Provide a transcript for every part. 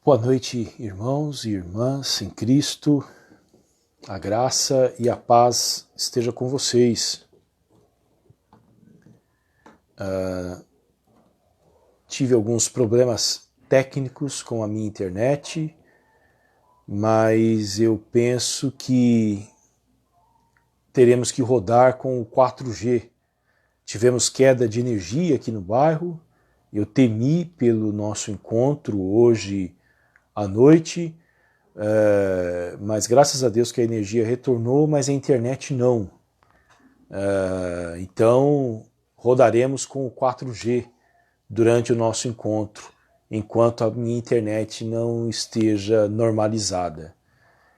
Boa noite, irmãos e irmãs em Cristo. A graça e a paz esteja com vocês. Tive alguns problemas técnicos com a minha internet, mas eu penso que teremos que rodar com o 4G. Tivemos queda de energia aqui no bairro. Eu temi pelo nosso encontro hoje à noite, mas graças a Deus que a energia retornou, mas a internet não. Então rodaremos com o 4G durante o nosso encontro, enquanto a minha internet não esteja normalizada.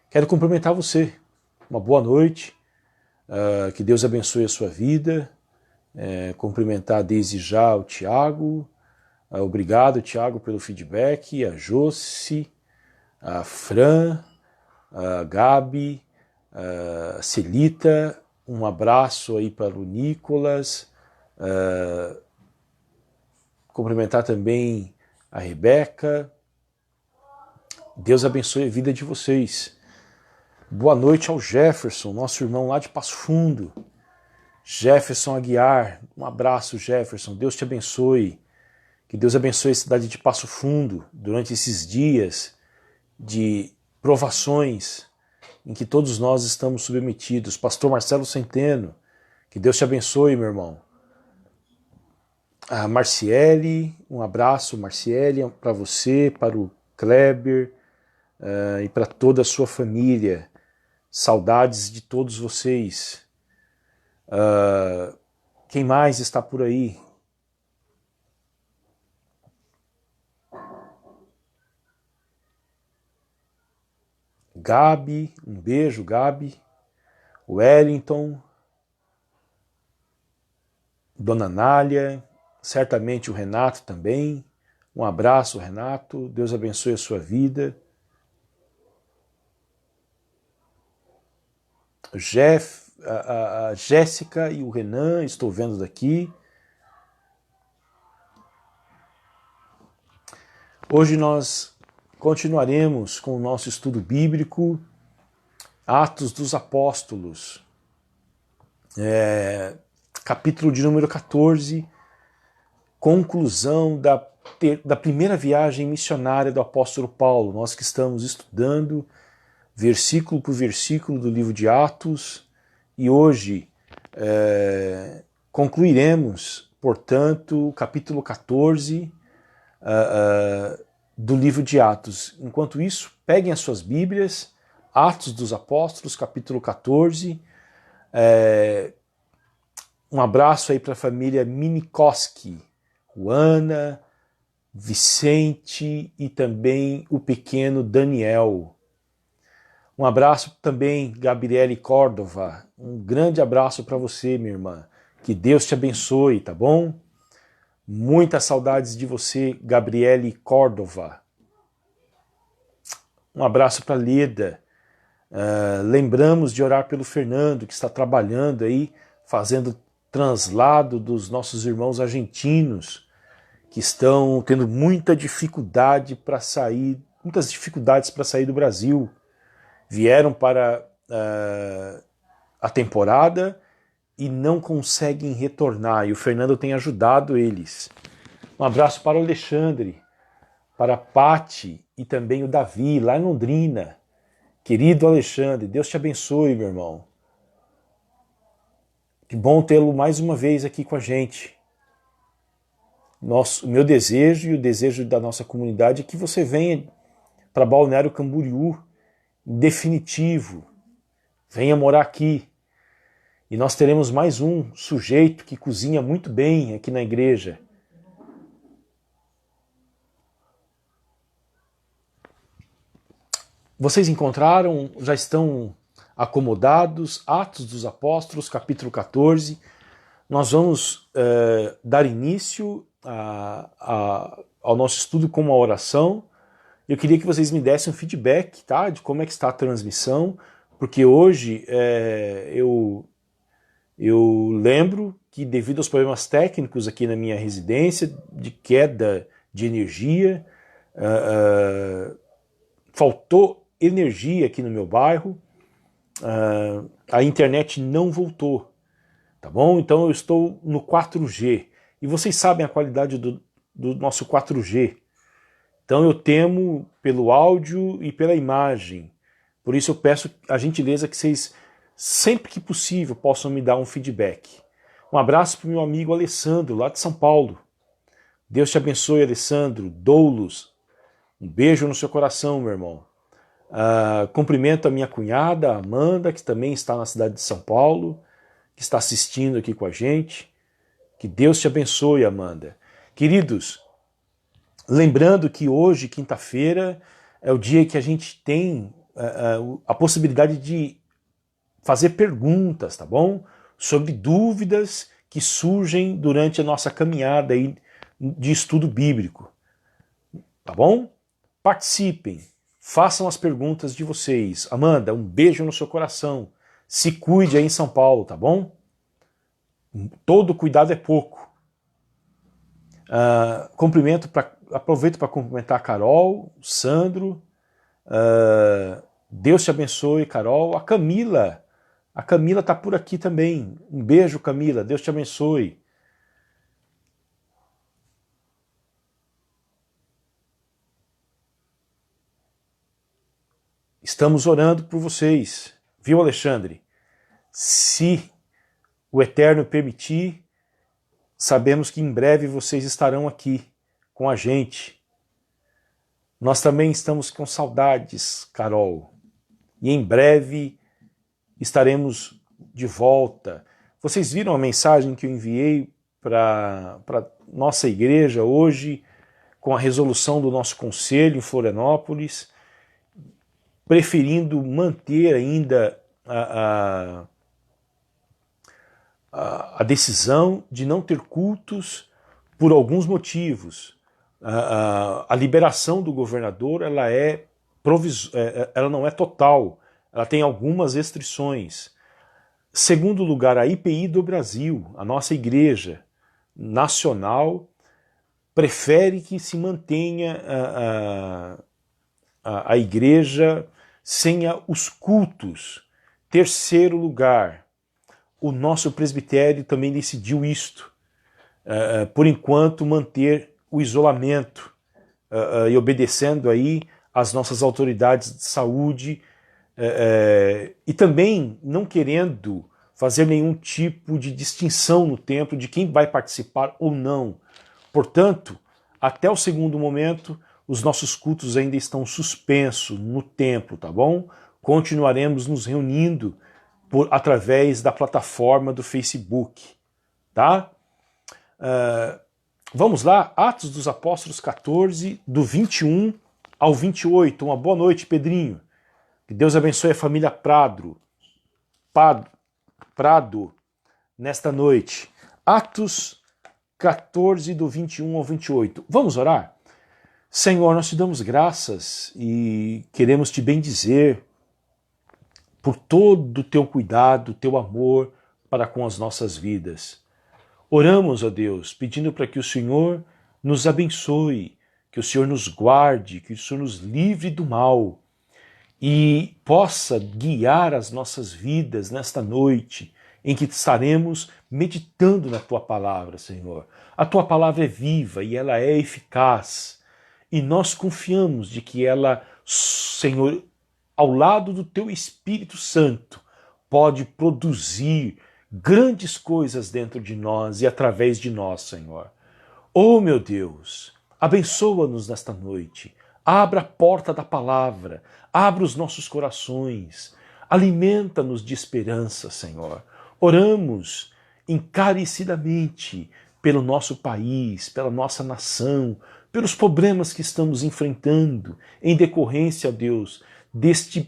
Quero cumprimentar você. Uma boa noite, que Deus abençoe a sua vida. Cumprimentar desde já o Tiago. Obrigado, Tiago, pelo feedback. A Josi, a Fran, a Gabi, a Celita. Um abraço aí para o Nicolas. Cumprimentar também a Rebeca. Deus abençoe a vida de vocês. Boa noite ao Jefferson, nosso irmão lá de Passo Fundo. Jefferson Aguiar, um abraço, Jefferson. Deus te abençoe. Que Deus abençoe a cidade de Passo Fundo durante esses dias de provações em que todos nós estamos submetidos. Pastor Marcelo Centeno, que Deus te abençoe, meu irmão. A Marciele, um abraço, Marciele, para você, para o Kleber e para toda a sua família. Saudades de todos vocês. Quem mais está por aí? Gabi, um beijo, Gabi. Wellington, Dona Nália, certamente o Renato também. Um abraço, Renato. Deus abençoe a sua vida. A Jéssica e o Renan, estou vendo daqui. Hoje nós continuaremos com o nosso estudo bíblico, Atos dos Apóstolos, capítulo de número 14, conclusão da primeira viagem missionária do apóstolo Paulo. Nós que estamos estudando versículo por versículo do livro de Atos, e hoje concluiremos, portanto, o capítulo 14 do livro de Atos. Enquanto isso, peguem as suas Bíblias, Atos dos Apóstolos, capítulo 14. Um abraço aí para a família Minikoski, Juana, Vicente e também o pequeno Daniel. Um abraço também, Gabriele Córdova. Um grande abraço para você, minha irmã. Que Deus te abençoe, tá bom? Muitas saudades de você, Gabriele Córdova. Um abraço para Leda. Lembramos de orar pelo Fernando, que está trabalhando aí, fazendo translado dos nossos irmãos argentinos, que estão tendo muitas dificuldades para sair do Brasil. Vieram para a temporada e não conseguem retornar, e o Fernando tem ajudado eles. Um abraço para o Alexandre, para a Pati e também o Davi, lá em Londrina. Querido Alexandre, Deus te abençoe, meu irmão. Que bom tê-lo mais uma vez aqui com a gente. O meu desejo e o desejo da nossa comunidade é que você venha para Balneário Camboriú, definitivo. Venha morar aqui. E nós teremos mais um sujeito que cozinha muito bem aqui na igreja. Vocês encontraram, já estão acomodados, Atos dos Apóstolos, capítulo 14. Nós vamos dar início ao nosso estudo com uma oração. Eu queria que vocês me dessem um feedback, tá, de como é que está a transmissão, porque hoje eu lembro que devido aos problemas técnicos aqui na minha residência, de queda de energia, faltou energia aqui no meu bairro, a internet não voltou, tá bom? Então eu estou no 4G, e vocês sabem a qualidade do nosso 4G, então eu temo pelo áudio e pela imagem, por isso eu peço a gentileza que vocês, sempre que possível, possam me dar um feedback. Um abraço para o meu amigo Alessandro, lá de São Paulo. Deus te abençoe, Alessandro. Doulos, um beijo no seu coração, meu irmão. Cumprimento a minha cunhada, a Amanda, que também está na cidade de São Paulo, que está assistindo aqui com a gente. Que Deus te abençoe, Amanda. Queridos, lembrando que hoje, quinta-feira, é o dia que a gente tem a possibilidade de fazer perguntas, tá bom? Sobre dúvidas que surgem durante a nossa caminhada aí de estudo bíblico, tá bom? Participem, façam as perguntas de vocês. Amanda, um beijo no seu coração. Se cuide aí em São Paulo, tá bom? Todo cuidado é pouco. Aproveito para cumprimentar a Carol, o Sandro. Deus te abençoe, Carol. A Camila está por aqui também. Um beijo, Camila. Deus te abençoe. Estamos orando por vocês, viu, Alexandre? Se o Eterno permitir, sabemos que em breve vocês estarão aqui com a gente. Nós também estamos com saudades, Carol, e em breve estaremos de volta. Vocês viram a mensagem que eu enviei para nossa igreja hoje, com a resolução do nosso conselho em Florianópolis, preferindo manter ainda a decisão de não ter cultos por alguns motivos. A liberação do governador ela não é total, ela tem algumas restrições. Segundo lugar, a IPI do Brasil, a nossa igreja nacional, prefere que se mantenha a igreja sem os cultos. Terceiro lugar, o nosso presbitério também decidiu isto. Por enquanto, manter o isolamento e obedecendo aí às nossas autoridades de saúde e também não querendo fazer nenhum tipo de distinção no templo de quem vai participar ou não. Portanto, até o segundo momento, os nossos cultos ainda estão suspensos no templo, tá bom? Continuaremos nos reunindo através da plataforma do Facebook, tá? Vamos lá, Atos dos Apóstolos 14, do 21 ao 28. Uma boa noite, Pedrinho. Que Deus abençoe a família Prado nesta noite. Atos 14, do 21 ao 28. Vamos orar? Senhor, nós te damos graças e queremos te bendizer por todo o teu cuidado, o teu amor para com as nossas vidas. Oramos, ó Deus, pedindo para que o Senhor nos abençoe, que o Senhor nos guarde, que o Senhor nos livre do mal e possa guiar as nossas vidas nesta noite em que estaremos meditando na tua palavra, Senhor. A tua palavra é viva e ela é eficaz. E nós confiamos de que ela, Senhor, ao lado do teu Espírito Santo, pode produzir grandes coisas dentro de nós e através de nós, Senhor. Oh, meu Deus, abençoa-nos nesta noite. Abra a porta da palavra, abra os nossos corações, alimenta-nos de esperança, Senhor. Oramos encarecidamente pelo nosso país, pela nossa nação, pelos problemas que estamos enfrentando em decorrência, ó Deus,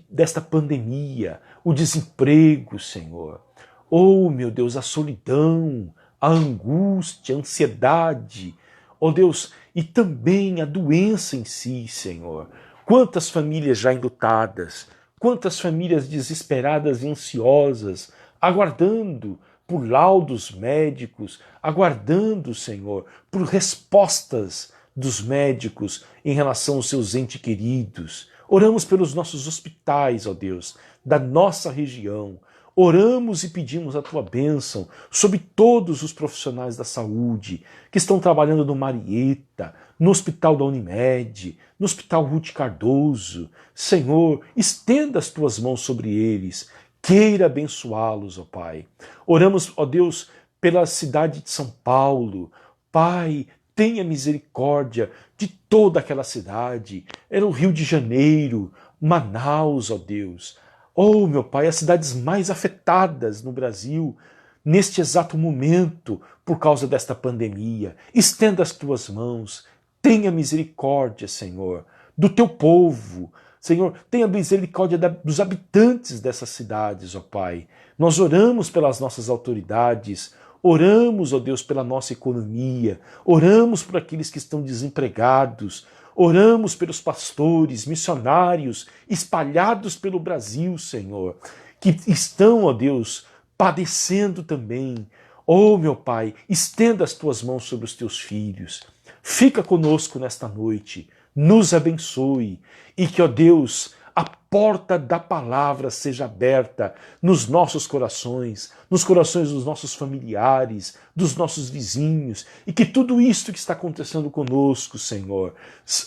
desta pandemia, o desemprego, Senhor. Oh, meu Deus, a solidão, a angústia, a ansiedade, ó Deus, e também a doença em si, Senhor. Quantas famílias já enlutadas, quantas famílias desesperadas e ansiosas, aguardando por laudos médicos, aguardando, Senhor, por respostas dos médicos em relação aos seus entes queridos. Oramos pelos nossos hospitais, ó Deus, da nossa região. Oramos e pedimos a tua bênção sobre todos os profissionais da saúde que estão trabalhando no Marieta, no Hospital da Unimed, no Hospital Ruth Cardoso. Senhor, estenda as tuas mãos sobre eles, queira abençoá-los, ó Pai. Oramos, ó Deus, pela cidade de São Paulo. Pai, tenha misericórdia de toda aquela cidade. Era o Rio de Janeiro, Manaus, ó Deus. Oh, meu Pai, as cidades mais afetadas no Brasil, neste exato momento, por causa desta pandemia. Estenda as tuas mãos, tenha misericórdia, Senhor, do teu povo. Senhor, tenha misericórdia dos habitantes dessas cidades, ó Pai. Nós oramos pelas nossas autoridades, oramos, ó Deus, pela nossa economia, oramos por aqueles que estão desempregados, oramos pelos pastores, missionários espalhados pelo Brasil, Senhor, que estão, ó Deus, padecendo também. Oh, meu Pai, estenda as tuas mãos sobre os teus filhos. Fica conosco nesta noite, nos abençoe e que, ó Deus, a porta da palavra seja aberta nos nossos corações, nos corações dos nossos familiares, dos nossos vizinhos, e que tudo isto que está acontecendo conosco, Senhor,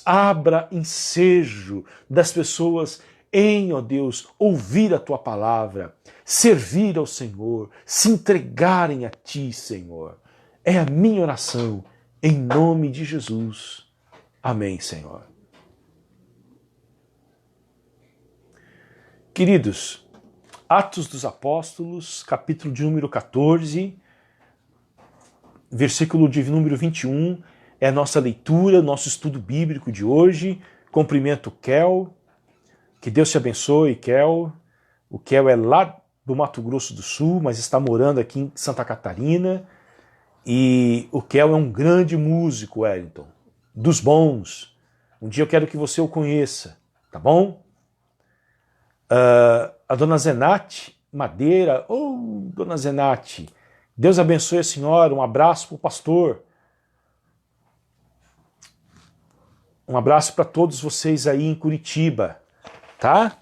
abra ensejo das pessoas em, ó Deus, ouvir a tua palavra, servir ao Senhor, se entregarem a ti, Senhor. É a minha oração, em nome de Jesus. Amém, Senhor. Queridos, Atos dos Apóstolos, capítulo de número 14, versículo de número 21, é a nossa leitura, nosso estudo bíblico de hoje. Cumprimento o Kel, que Deus te abençoe, Kel. O Kel é lá do Mato Grosso do Sul, mas está morando aqui em Santa Catarina. E o Kel é um grande músico, Wellington, dos bons. Um dia eu quero que você o conheça, tá bom? A dona Zenate Madeira, dona Zenate, Deus abençoe a senhora, um abraço para o pastor. Um abraço para todos vocês aí em Curitiba, tá?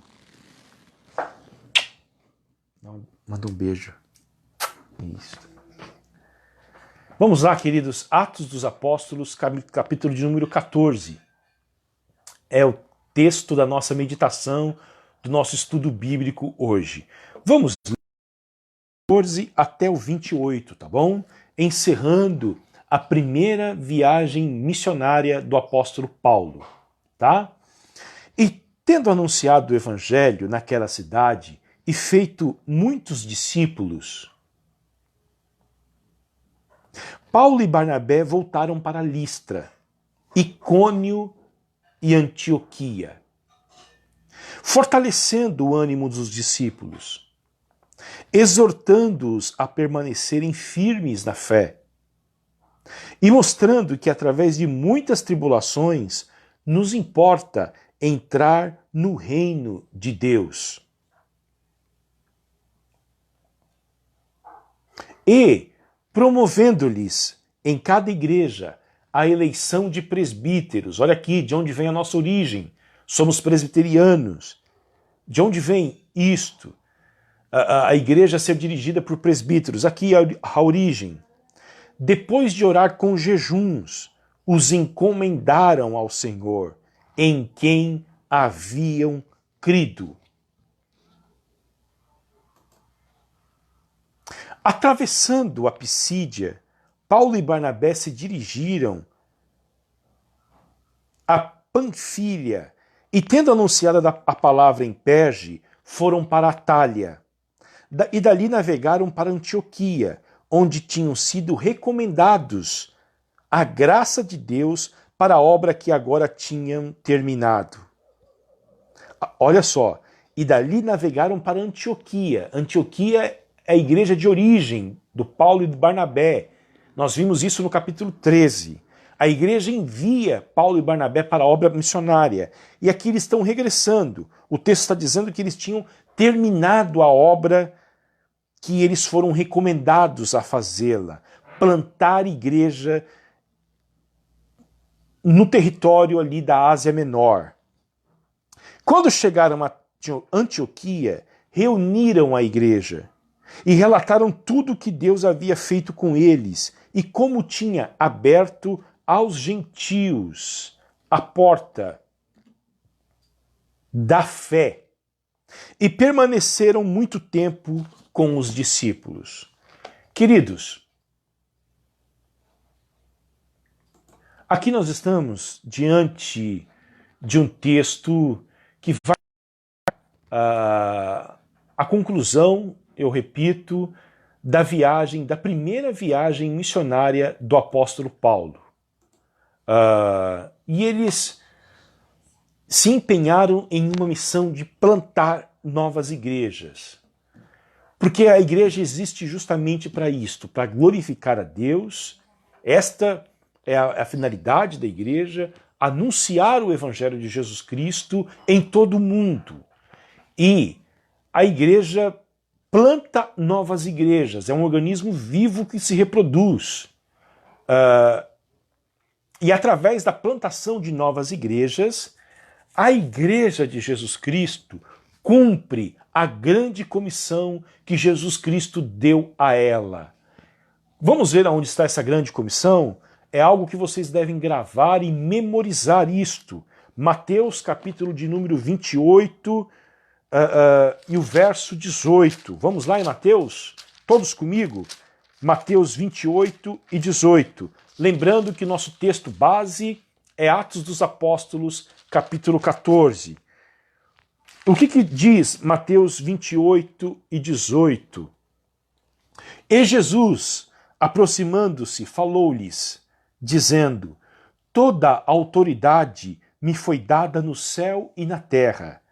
Manda um beijo. Isso. Vamos lá, queridos, Atos dos Apóstolos, capítulo de número 14. É o texto da nossa meditação, do nosso estudo bíblico hoje. Vamos ler 14 até o 28, tá bom? Encerrando a primeira viagem missionária do apóstolo Paulo, tá? E tendo anunciado o evangelho naquela cidade e feito muitos discípulos, Paulo e Barnabé voltaram para Listra, Icônio e Antioquia, fortalecendo o ânimo dos discípulos, exortando-os a permanecerem firmes na fé e mostrando que através de muitas tribulações nos importa entrar no reino de Deus. E promovendo-lhes em cada igreja a eleição de presbíteros. Olha aqui, de onde vem a nossa origem. Somos presbiterianos. De onde vem isto? A igreja ser dirigida por presbíteros. Aqui a origem. Depois de orar com jejuns, os encomendaram ao Senhor, em quem haviam crido. Atravessando a Pisídia, Paulo e Barnabé se dirigiram a Panfilha e, tendo anunciado a palavra em Perge, foram para Atália. E dali navegaram para Antioquia, onde tinham sido recomendados a graça de Deus para a obra que agora tinham terminado. Olha só, e dali navegaram para Antioquia. Antioquia é a igreja de origem do Paulo e do Barnabé. Nós vimos isso no capítulo 13. A igreja envia Paulo e Barnabé para a obra missionária. E aqui eles estão regressando. O texto está dizendo que eles tinham terminado a obra que eles foram recomendados a fazê-la. Plantar igreja no território ali da Ásia Menor. Quando chegaram a Antioquia, reuniram a igreja e relataram tudo o que Deus havia feito com eles e como tinha aberto aos gentios a porta da fé. E permaneceram muito tempo com os discípulos. Queridos, aqui nós estamos diante de um texto que vai a conclusão, eu repito, da primeira viagem missionária do apóstolo Paulo. E eles se empenharam em uma missão de plantar novas igrejas. Porque a igreja existe justamente para isto, para glorificar a Deus. Esta é a finalidade da igreja, anunciar o evangelho de Jesus Cristo em todo o mundo. E a igreja planta novas igrejas, é um organismo vivo que se reproduz. E através da plantação de novas igrejas, a igreja de Jesus Cristo cumpre a grande comissão que Jesus Cristo deu a ela. Vamos ver aonde está essa grande comissão? É algo que vocês devem gravar e memorizar isto. Mateus, capítulo de número 28 e o verso 18. Vamos lá em Mateus? Todos comigo? Mateus 28 e 18. Lembrando que nosso texto base é Atos dos Apóstolos, capítulo 14. O que diz Mateus 28 e 18? E Jesus, aproximando-se, falou-lhes, dizendo: toda a autoridade me foi dada no céu e na terra.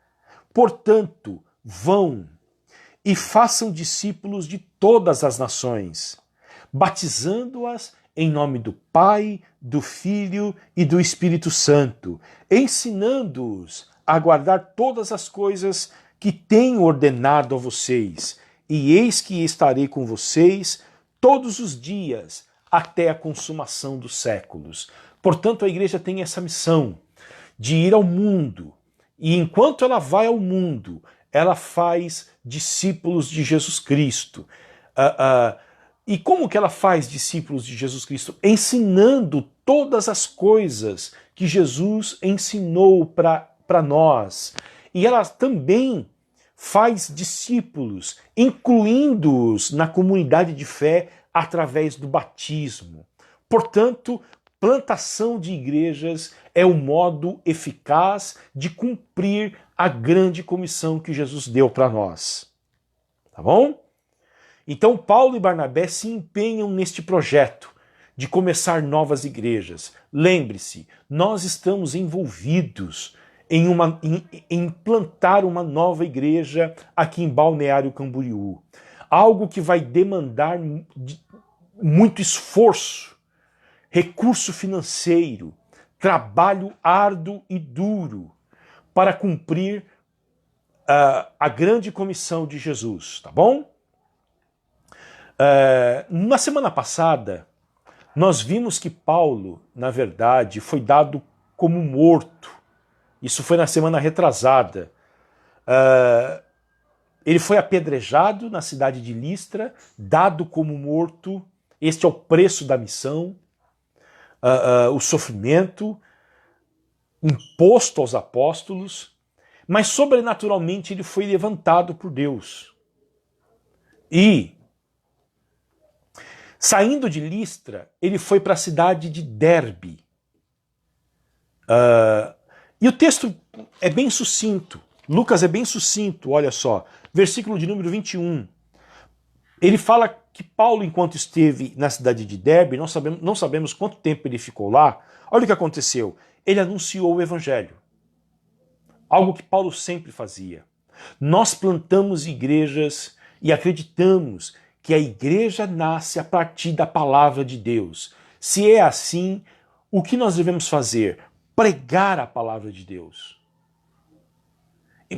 Portanto, vão e façam discípulos de todas as nações, batizando-as em nome do Pai, do Filho e do Espírito Santo, ensinando-os a guardar todas as coisas que tenho ordenado a vocês, e eis que estarei com vocês todos os dias, até a consumação dos séculos. Portanto, a igreja tem essa missão de ir ao mundo, e enquanto ela vai ao mundo, ela faz discípulos de Jesus Cristo. E como que ela faz discípulos de Jesus Cristo? Ensinando todas as coisas que Jesus ensinou para nós. E ela também faz discípulos, incluindo-os na comunidade de fé através do batismo. Portanto, plantação de igrejas é o modo eficaz de cumprir a grande comissão que Jesus deu para nós. Tá bom? Então Paulo e Barnabé se empenham neste projeto de começar novas igrejas. Lembre-se, nós estamos envolvidos em plantar uma nova igreja aqui em Balneário Camboriú. Algo que vai demandar muito esforço, recurso financeiro, trabalho árduo e duro para cumprir a grande comissão de Jesus, tá bom? Na semana passada, nós vimos que Paulo, na verdade, foi dado como morto. Isso foi na semana retrasada. Ele foi apedrejado na cidade de Listra, dado como morto. Este é o preço da missão, o sofrimento imposto aos apóstolos, mas sobrenaturalmente ele foi levantado por Deus. E, saindo de Listra, ele foi para a cidade de Derbe. E o texto é bem sucinto. Lucas é bem sucinto, olha só. Versículo de número 21. Ele fala que Paulo, enquanto esteve na cidade de Derbe, não sabemos quanto tempo ele ficou lá. Olha o que aconteceu. Ele anunciou o evangelho. Algo que Paulo sempre fazia. Nós plantamos igrejas e acreditamos que a igreja nasce a partir da palavra de Deus. Se é assim, o que nós devemos fazer? Pregar a palavra de Deus.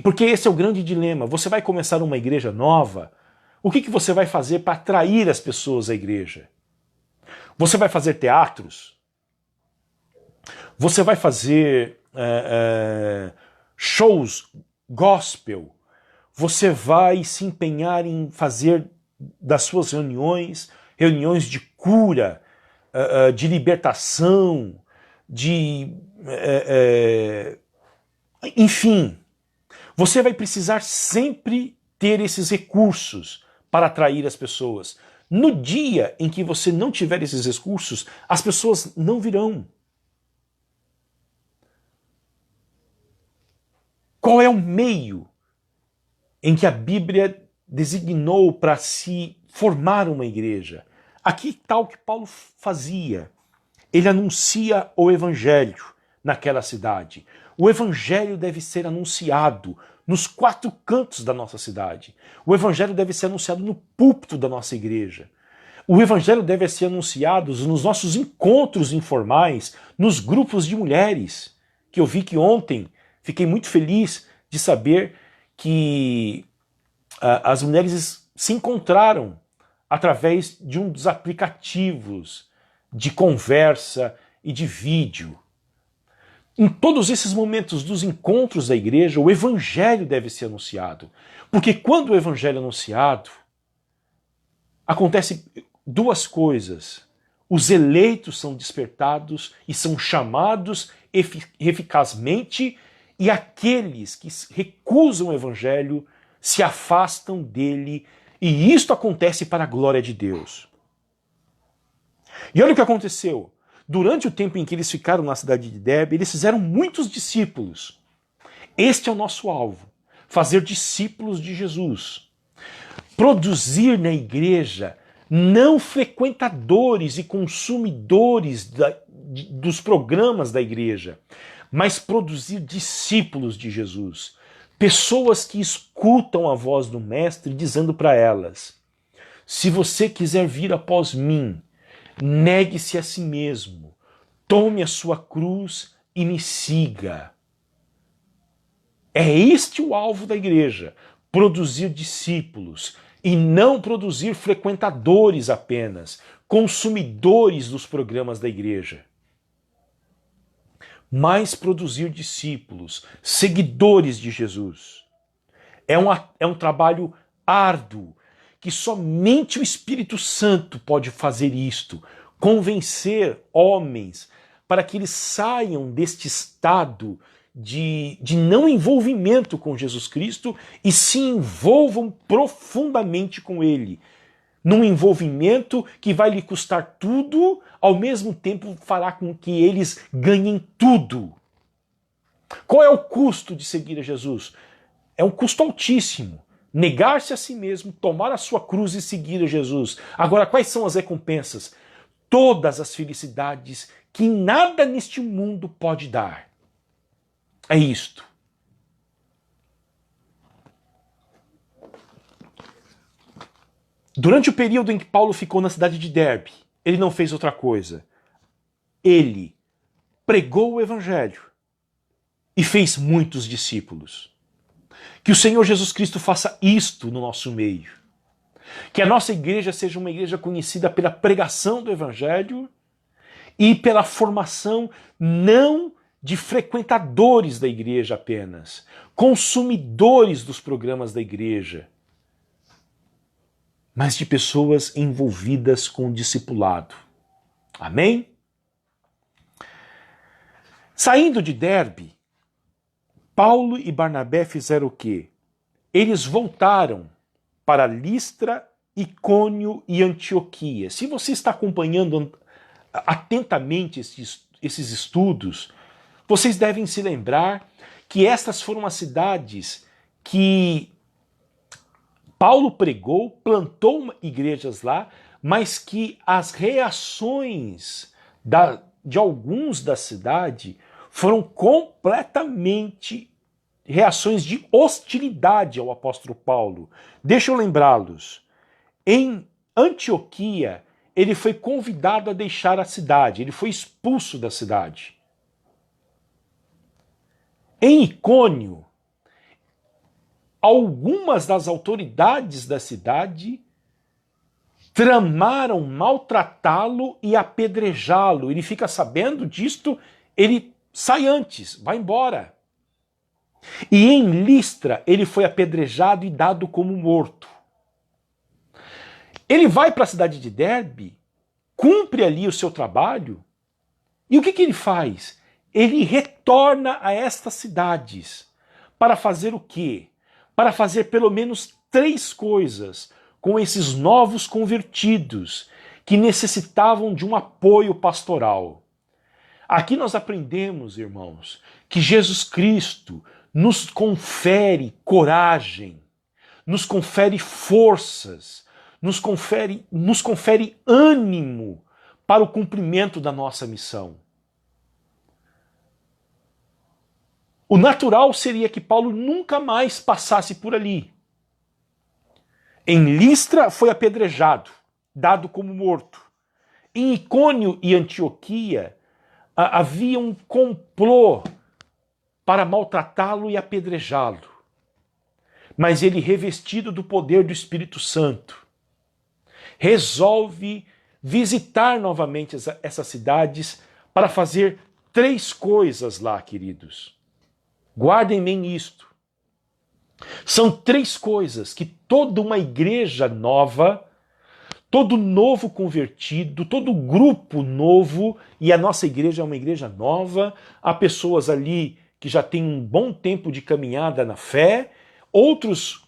Porque esse é o grande dilema. Você vai começar uma igreja nova, o que você vai fazer para atrair as pessoas à igreja? Você vai fazer teatros? Você vai fazer shows gospel, você vai se empenhar em fazer das suas reuniões de cura, de libertação, enfim, você vai precisar sempre ter esses recursos para atrair as pessoas. No dia em que você não tiver esses recursos, as pessoas não virão. Qual é o meio em que a Bíblia designou para se formar uma igreja? Aqui está o que Paulo fazia. Ele anuncia o evangelho naquela cidade. O evangelho deve ser anunciado nos 4 cantos da nossa cidade. O evangelho deve ser anunciado no púlpito da nossa igreja. O evangelho deve ser anunciado nos nossos encontros informais, nos grupos de mulheres, que eu vi que ontem fiquei muito feliz de saber que as mulheres se encontraram através de um dos aplicativos de conversa e de vídeo. Em todos esses momentos dos encontros da igreja, o evangelho deve ser anunciado. Porque quando o evangelho é anunciado, acontece 2 coisas. Os eleitos são despertados e são chamados eficazmente, e aqueles que recusam o evangelho se afastam dele, e isto acontece para a glória de Deus. E olha o que aconteceu. Durante o tempo em que eles ficaram na cidade de Derbe, eles fizeram muitos discípulos. Este é o nosso alvo, fazer discípulos de Jesus. Produzir na igreja não frequentadores e consumidores dos programas da igreja, mas produzir discípulos de Jesus. Pessoas que escutam a voz do Mestre dizendo para elas: se você quiser vir após mim, negue-se a si mesmo, tome a sua cruz e me siga. É este o alvo da igreja, produzir discípulos e não produzir frequentadores apenas, consumidores dos programas da igreja. Mas produzir discípulos, seguidores de Jesus. É um trabalho árduo, que somente o Espírito Santo pode fazer isto, convencer homens para que eles saiam deste estado de não envolvimento com Jesus Cristo e se envolvam profundamente com Ele. Num envolvimento que vai lhe custar tudo, ao mesmo tempo fará com que eles ganhem tudo. Qual é o custo de seguir a Jesus? É um custo altíssimo. Negar-se a si mesmo, tomar a sua cruz e seguir a Jesus. Agora, quais são as recompensas? Todas as felicidades que nada neste mundo pode dar. É isto. Durante o período em que Paulo ficou na cidade de Derbe, ele não fez outra coisa. Ele pregou o evangelho e fez muitos discípulos. Que o Senhor Jesus Cristo faça isto no nosso meio. Que a nossa igreja seja uma igreja conhecida pela pregação do evangelho e pela formação não de frequentadores da igreja apenas, consumidores dos programas da igreja, mas de pessoas envolvidas com o discipulado. Amém? Saindo de Derbe, Paulo e Barnabé fizeram o quê? Eles voltaram para Listra, Icônio e Antioquia. Se você está acompanhando atentamente esses estudos, vocês devem se lembrar que estas foram as cidades que Paulo pregou, plantou igrejas lá, mas que as reações de alguns da cidade foram completamente reações de hostilidade ao apóstolo Paulo. Deixa eu lembrá-los. Em Antioquia, ele foi convidado a deixar a cidade, ele foi expulso da cidade. Em Icônio, algumas das autoridades da cidade tramaram maltratá-lo e apedrejá-lo. Ele fica sabendo disto ele sai antes, vai embora. E em Listra ele foi apedrejado e dado como morto. Ele vai para a cidade de Derbe, cumpre ali o seu trabalho, e o que ele faz? Ele retorna a estas cidades para fazer o quê? Para fazer pelo menos 3 coisas com esses novos convertidos que necessitavam de um apoio pastoral. Aqui nós aprendemos, irmãos, que Jesus Cristo nos confere coragem, nos confere forças, nos confere ânimo para o cumprimento da nossa missão. O natural seria que Paulo nunca mais passasse por ali. Em Listra foi apedrejado, dado como morto. Em Icônio e Antioquia havia um complô para maltratá-lo e apedrejá-lo. Mas ele, revestido do poder do Espírito Santo, resolve visitar novamente essas cidades para fazer 3 coisas lá, queridos. Guardem bem isto. São 3 coisas que toda uma igreja nova, todo novo convertido, todo grupo novo, e a nossa igreja é uma igreja nova, há pessoas ali que já têm um bom tempo de caminhada na fé, outros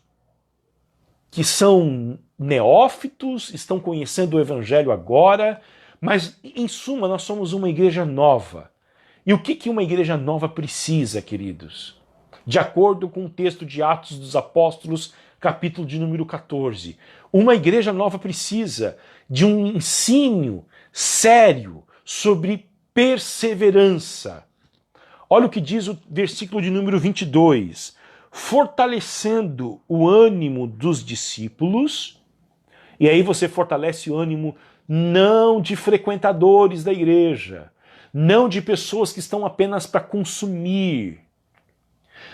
que são neófitos, estão conhecendo o evangelho agora, mas em suma nós somos uma igreja nova. E o que uma igreja nova precisa, queridos? De acordo com o texto de Atos dos Apóstolos, capítulo de número 14, uma igreja nova precisa de um ensino sério sobre perseverança. Olha o que diz o versículo de número 22. Fortalecendo o ânimo dos discípulos, e aí você fortalece o ânimo não de frequentadores da igreja, não de pessoas que estão apenas para consumir,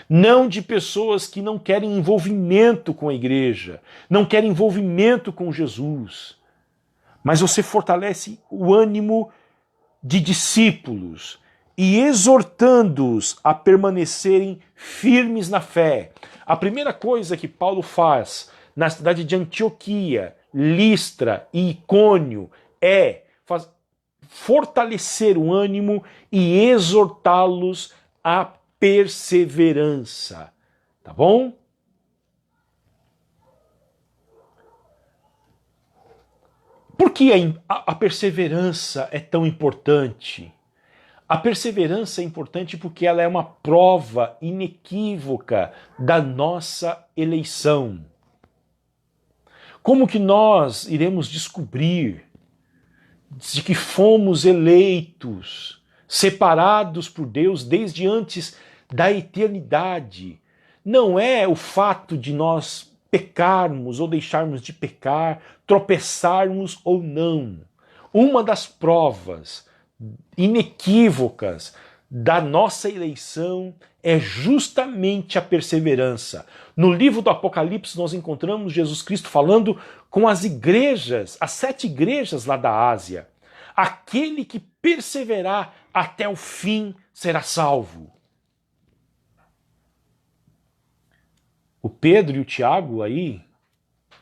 não de pessoas que não querem envolvimento com a igreja, não querem envolvimento com Jesus, mas você fortalece o ânimo de discípulos e exortando-os a permanecerem firmes na fé. A primeira coisa que Paulo faz na cidade de Antioquia, Listra e Icônio é fortalecer o ânimo e exortá-los à perseverança. Tá bom? Por que a perseverança é tão importante? A perseverança é importante porque ela é uma prova inequívoca da nossa eleição. Como que nós iremos descobrir de que fomos eleitos, separados por Deus desde antes da eternidade? Não é o fato de nós pecarmos ou deixarmos de pecar, tropeçarmos ou não. Uma das provas inequívocas da nossa eleição é justamente a perseverança. No livro do Apocalipse nós encontramos Jesus Cristo falando com as igrejas, as 7 igrejas lá da Ásia. Aquele que perseverar até o fim será salvo. O Pedro e o Tiago aí,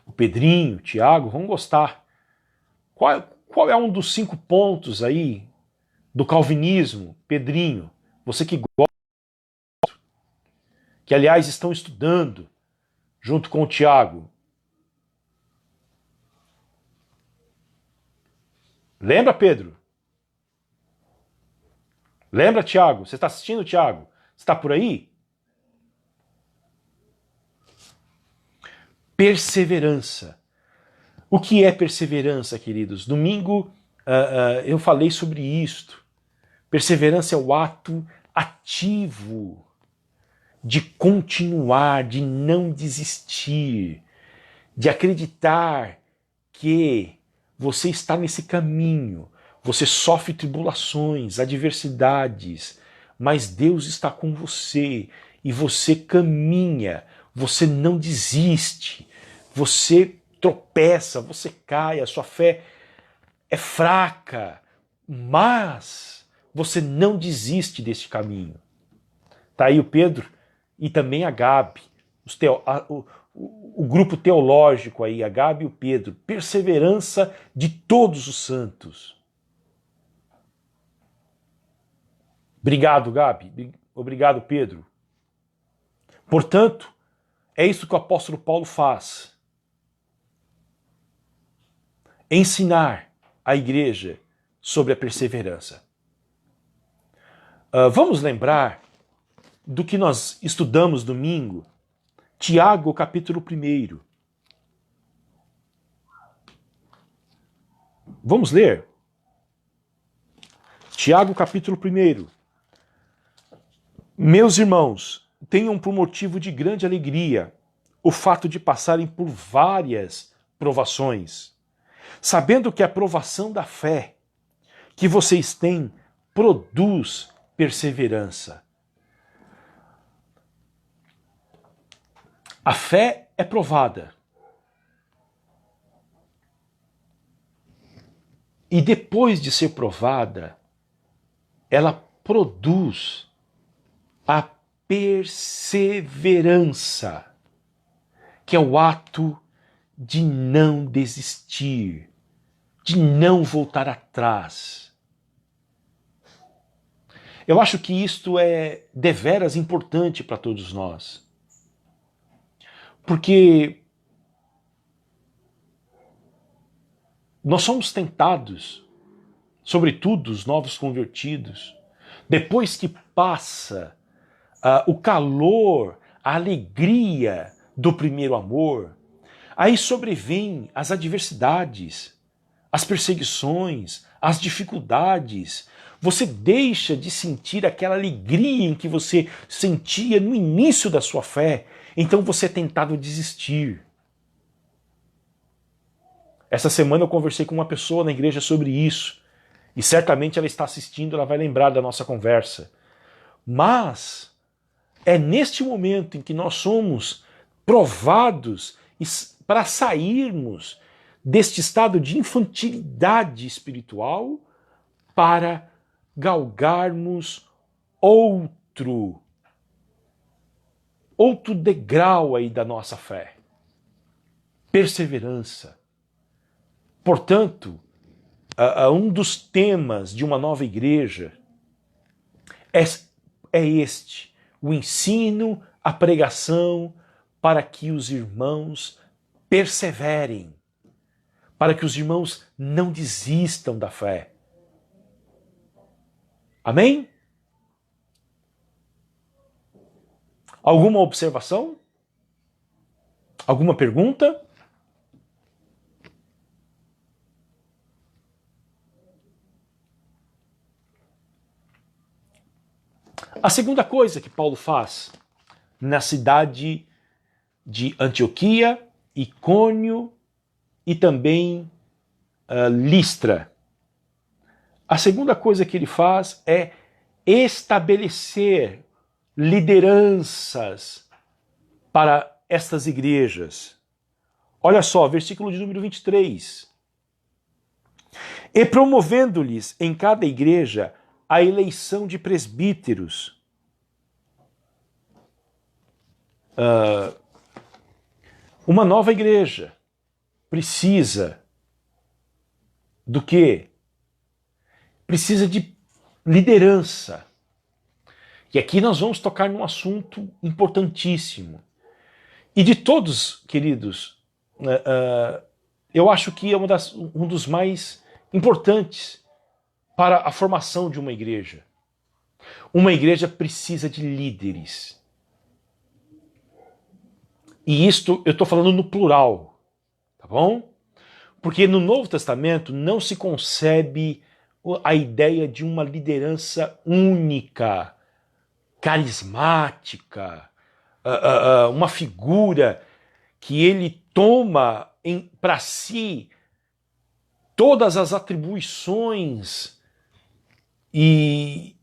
o Pedrinho, o Tiago, vão gostar. Qual é um dos 5 pontos aí do calvinismo, Pedrinho? Você que gosta, que aliás estão estudando junto com o Tiago. Lembra, Pedro? Lembra, Tiago? Você está assistindo, Tiago? Você está por aí? Perseverança. O que é perseverança, queridos? Domingo eu falei sobre isto. Perseverança é o ato ativo de continuar, de não desistir, de acreditar que você está nesse caminho, você sofre tribulações, adversidades, mas Deus está com você e você caminha, você não desiste, você tropeça, você cai, a sua fé é fraca, mas você não desiste deste caminho. Tá aí o Pedro e também a Gabi, o grupo teológico aí, a Gabi e o Pedro, perseverança de todos os santos. Obrigado, Gabi. Obrigado, Pedro. Portanto, é isso que o apóstolo Paulo faz. Ensinar a igreja sobre a perseverança. Vamos lembrar do que nós estudamos domingo, Tiago, capítulo 1. Vamos ler? Tiago, capítulo 1. Meus irmãos, tenham por motivo de grande alegria o fato de passarem por várias provações, sabendo que a provação da fé que vocês têm produz perseverança. A fé é provada. E depois de ser provada, ela produz a perseverança, que é o ato de não desistir, de não voltar atrás. Eu acho que isto é deveras importante para todos nós. Porque nós somos tentados, sobretudo os novos convertidos, depois que passa o calor, a alegria do primeiro amor, aí sobrevêm as adversidades, as perseguições, as dificuldades. Você deixa de sentir aquela alegria em que você sentia no início da sua fé, então você é tentado a desistir. Essa semana eu conversei com uma pessoa na igreja sobre isso, e certamente ela está assistindo, ela vai lembrar da nossa conversa. Mas é neste momento em que nós somos provados para sairmos deste estado de infantilidade espiritual para galgarmos outro degrau aí da nossa fé. Perseverança. Portanto, um dos temas de uma nova igreja é este, o ensino, a pregação, para que os irmãos perseverem, para que os irmãos não desistam da fé. Amém? Alguma observação? Alguma pergunta? A segunda coisa que Paulo faz na cidade de Antioquia, Icônio e também Listra. A segunda coisa que ele faz é estabelecer lideranças para estas igrejas. Olha só, versículo de número 23. E promovendo-lhes em cada igreja a eleição de presbíteros. Uma nova igreja precisa do quê? Precisa de liderança. E aqui nós vamos tocar num assunto importantíssimo. E de todos, queridos, eu acho que é um dos mais importantes para a formação de uma igreja. Uma igreja precisa de líderes. E isto eu estou falando no plural, tá bom? Porque no Novo Testamento não se concebe a ideia de uma liderança única, carismática, uma figura que ele toma para si todas as atribuições e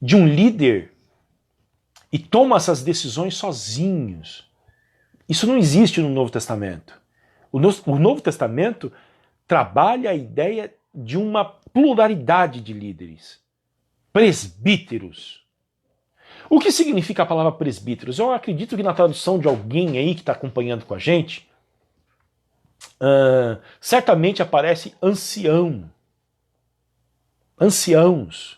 de um líder e toma essas decisões sozinhos. Isso não existe no Novo Testamento. O Novo Testamento trabalha a ideia de uma pluralidade de líderes. Presbíteros. O que significa a palavra presbíteros? Eu acredito que na tradução de alguém aí que está acompanhando com a gente, certamente aparece ancião. Anciãos.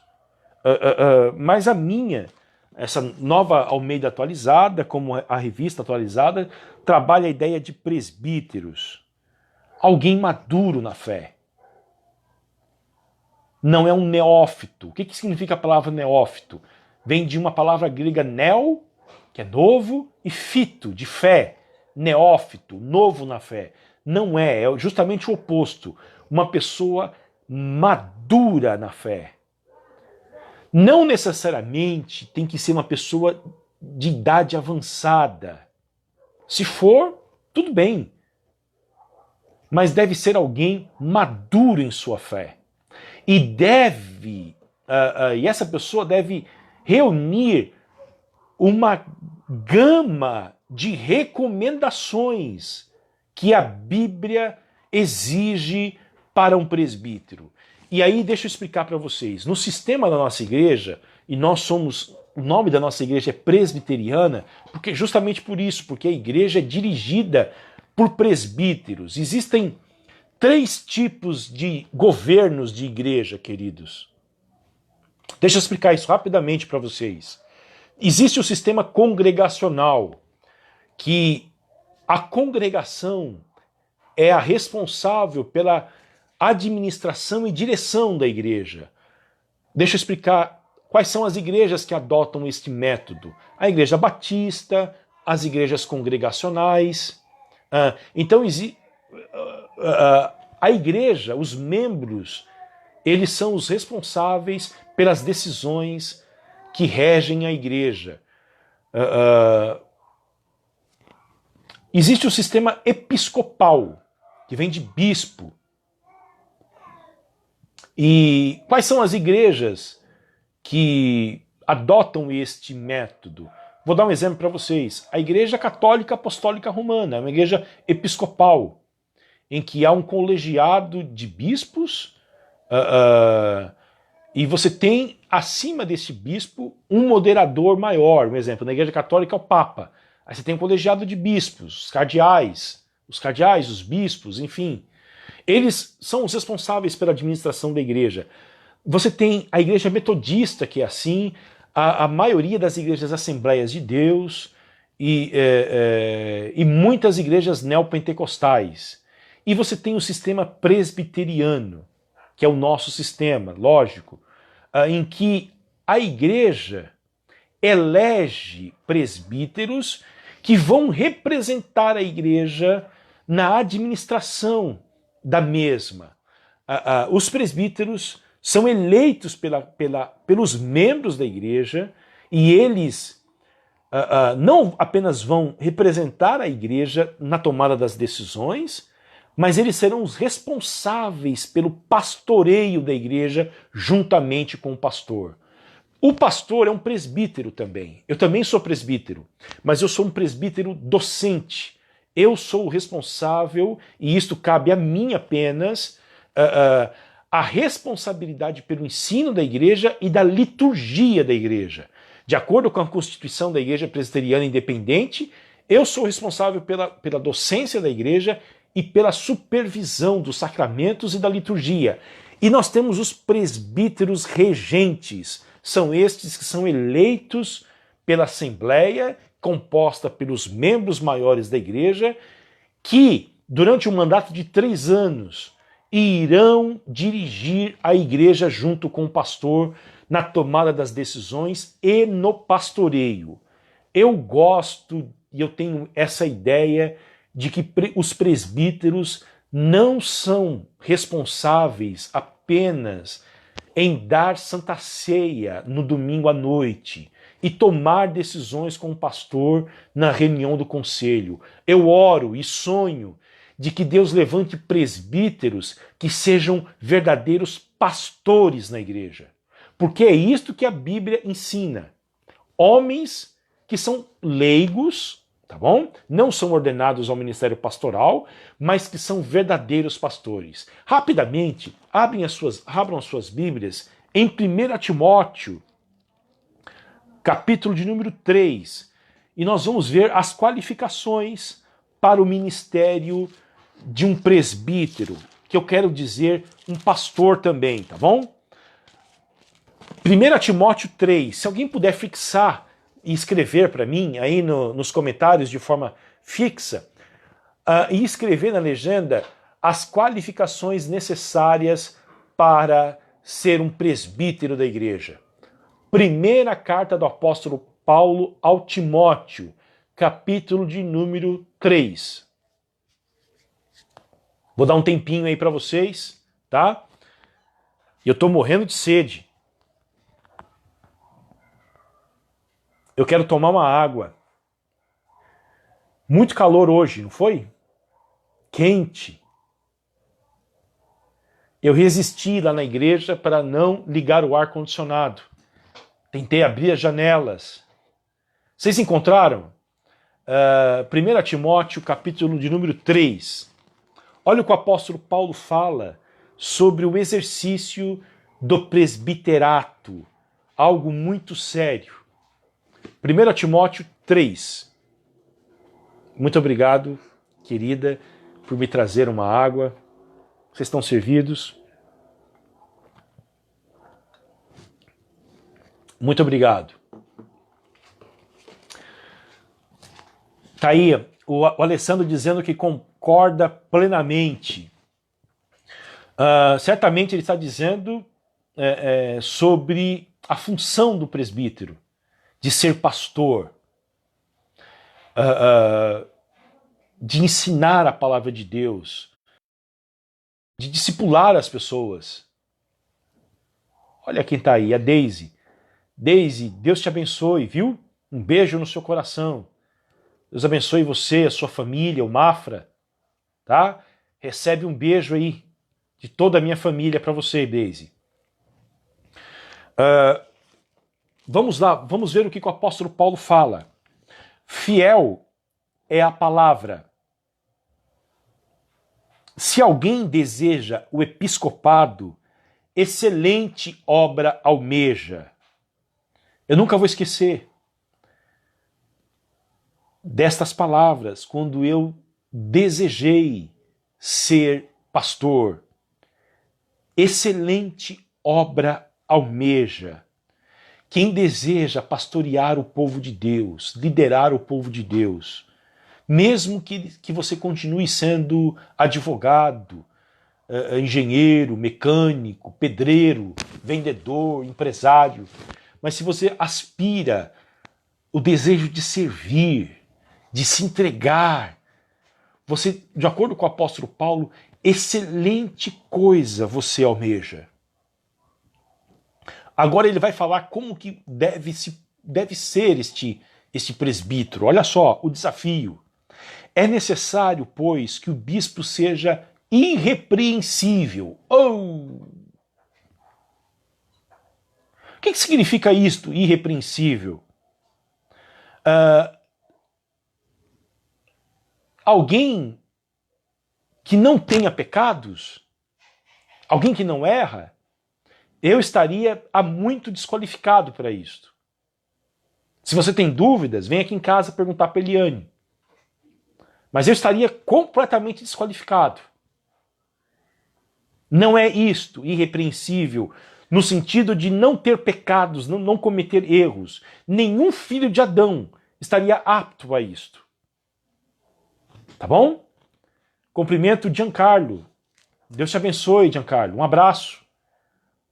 Mas a minha, essa nova Almeida atualizada, como a revista atualizada, trabalha a ideia de presbíteros. Alguém maduro na fé. Não é um neófito. O que significa a palavra neófito? Vem de uma palavra grega neo, que é novo, e fito, de fé. Neófito, novo na fé. Não é justamente o oposto. Uma pessoa madura na fé. Não necessariamente tem que ser uma pessoa de idade avançada. Se for, tudo bem. Mas deve ser alguém maduro em sua fé. E essa pessoa deve reunir uma gama de recomendações que a Bíblia exige para um presbítero. E aí deixa eu explicar para vocês. No sistema da nossa igreja, e o nome da nossa igreja é presbiteriana, porque justamente por isso, porque a igreja é dirigida por presbíteros. Existem 3 tipos de governos de igreja, queridos. Deixa eu explicar isso rapidamente para vocês. Existe o sistema congregacional, que a congregação é a responsável pela administração e direção da igreja. Deixa eu explicar quais são as igrejas que adotam este método. A igreja batista, as igrejas congregacionais. Então, a igreja, os membros, eles são os responsáveis pelas decisões que regem a igreja. Existe o sistema episcopal, que vem de bispo. E quais são as igrejas que adotam este método? Vou dar um exemplo para vocês. A Igreja Católica Apostólica Romana é uma igreja episcopal, em que há um colegiado de bispos, e você tem acima desse bispo um moderador maior. Um exemplo, na Igreja Católica é o Papa. Aí você tem um colegiado de bispos, os cardeais, os bispos, enfim. Eles são os responsáveis pela administração da igreja. Você tem a igreja metodista, que é assim, a maioria das igrejas Assembleias de Deus e muitas igrejas neopentecostais. E você tem o sistema presbiteriano, que é o nosso sistema, lógico, em que a igreja elege presbíteros que vão representar a igreja na administração da mesma. Os presbíteros são eleitos pelos membros da igreja e eles não apenas vão representar a igreja na tomada das decisões, mas eles serão os responsáveis pelo pastoreio da igreja juntamente com o pastor. O pastor é um presbítero também. Eu também sou presbítero, mas eu sou um presbítero docente. Eu sou o responsável, e isto cabe a mim apenas, a responsabilidade pelo ensino da igreja e da liturgia da igreja. De acordo com a Constituição da Igreja Presbiteriana Independente, eu sou responsável pela docência da igreja e pela supervisão dos sacramentos e da liturgia. E nós temos os presbíteros regentes. São estes que são eleitos pela Assembleia, composta pelos membros maiores da igreja, que, durante um mandato de 3 anos, irão dirigir a igreja junto com o pastor na tomada das decisões e no pastoreio. Eu gosto e eu tenho essa ideia de que os presbíteros não são responsáveis apenas em dar santa ceia no domingo à noite e tomar decisões com o pastor na reunião do conselho. Eu oro e sonho de que Deus levante presbíteros que sejam verdadeiros pastores na igreja. Porque é isto que a Bíblia ensina. Homens que são leigos, tá bom? Não são ordenados ao ministério pastoral, mas que são verdadeiros pastores. Rapidamente, abram as suas Bíblias em 1 Timóteo, capítulo de número 3, e nós vamos ver as qualificações para o ministério de um presbítero, que eu quero dizer um pastor também, tá bom? 1 Timóteo 3, se alguém puder fixar e escrever para mim aí nos comentários de forma fixa, e escrever na legenda as qualificações necessárias para ser um presbítero da igreja. Primeira carta do apóstolo Paulo ao Timóteo, capítulo de número 3. Vou dar um tempinho aí para vocês, tá? Eu tô morrendo de sede. Eu quero tomar uma água. Muito calor hoje, não foi? Quente. Eu resisti lá na igreja para não ligar o ar-condicionado. Tentei abrir as janelas. Vocês encontraram? 1 Timóteo, capítulo de número 3. Olha o que o apóstolo Paulo fala sobre o exercício do presbiterato. Algo muito sério. 1 Timóteo 3. Muito obrigado, querida, por me trazer uma água. Vocês estão servidos. Muito obrigado. Tá aí o Alessandro dizendo que concorda plenamente. Certamente ele está dizendo sobre a função do presbítero, de ser pastor, de ensinar a palavra de Deus, de discipular as pessoas. Olha quem está aí, a Daisy. Daisy, Deus te abençoe, viu? Um beijo no seu coração. Deus abençoe você, a sua família, o Mafra, tá? Recebe um beijo aí de toda a minha família para você, Daisy. Vamos lá, vamos ver o que o apóstolo Paulo fala. Fiel é a palavra. Se alguém deseja o episcopado, excelente obra almeja. Eu nunca vou esquecer destas palavras quando eu desejei ser pastor. Excelente obra almeja. Quem deseja pastorear o povo de Deus, liderar o povo de Deus, mesmo que você continue sendo advogado, engenheiro, mecânico, pedreiro, vendedor, empresário, mas se você aspira o desejo de servir, de se entregar, você, de acordo com o apóstolo Paulo, excelente coisa você almeja. Agora ele vai falar como que deve ser este presbítero. Olha só, o desafio. É necessário, pois, que o bispo seja irrepreensível. O que significa isto, irrepreensível? Alguém que não tenha pecados, alguém que não erra, eu estaria há muito desqualificado para isto. Se você tem dúvidas, vem aqui em casa perguntar para Eliane. Mas eu estaria completamente desqualificado. Não é isto, irrepreensível, no sentido de não ter pecados, não cometer erros. Nenhum filho de Adão estaria apto a isto. Tá bom? Cumprimento Giancarlo. Deus te abençoe, Giancarlo. Um abraço.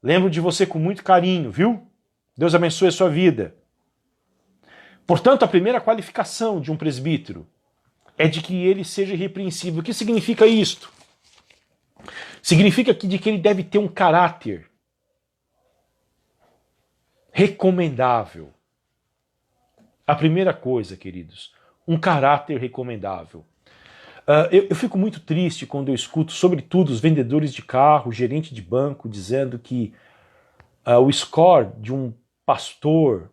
Lembro de você com muito carinho, viu? Deus abençoe a sua vida. Portanto, a primeira qualificação de um presbítero é de que ele seja irrepreensível. O que significa isto? Significa de que ele deve ter um caráter recomendável. A primeira coisa, queridos, um caráter recomendável. Eu fico muito triste quando eu escuto, sobretudo, os vendedores de carro, gerente de banco, dizendo que o score de um pastor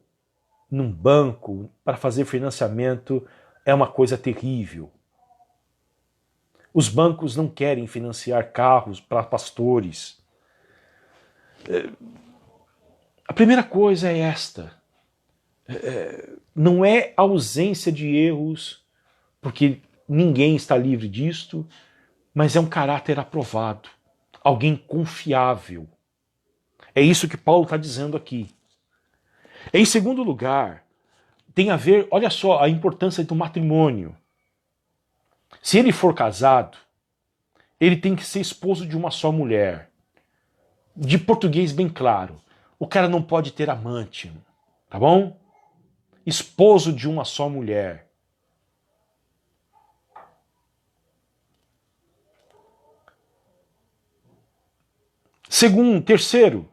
num banco para fazer financiamento é uma coisa terrível. Os bancos não querem financiar carros para pastores. A primeira coisa é esta. Não é ausência de erros, porque ninguém está livre disto, mas é um caráter aprovado, alguém confiável. É isso que Paulo está dizendo aqui. Em segundo lugar, tem a ver, olha só, a importância do matrimônio. Se ele for casado, ele tem que ser esposo de uma só mulher. De português bem claro, o cara não pode ter amante, tá bom? Esposo de uma só mulher. Terceiro,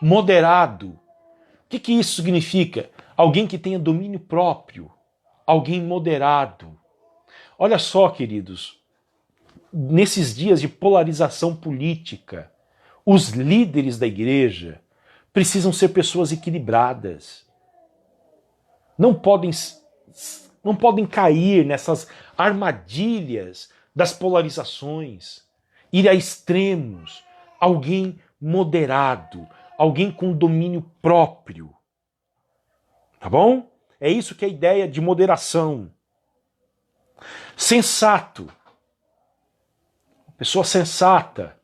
moderado. O que isso significa? Alguém que tenha domínio próprio, alguém moderado. Olha só, queridos, nesses dias de polarização política, os líderes da igreja precisam ser pessoas equilibradas. Não podem cair nessas armadilhas das polarizações, ir a extremos. Alguém moderado, alguém com domínio próprio. Tá bom? É isso que é a ideia de moderação. Sensato. Pessoa sensata.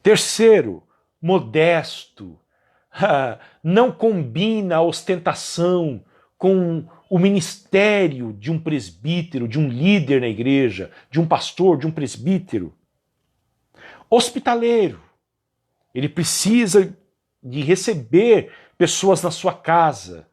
Terceiro, modesto. Não combina a ostentação com o ministério de um presbítero, de um líder na igreja, de um pastor, de um presbítero. Hospitaleiro. Ele precisa de receber pessoas na sua casa.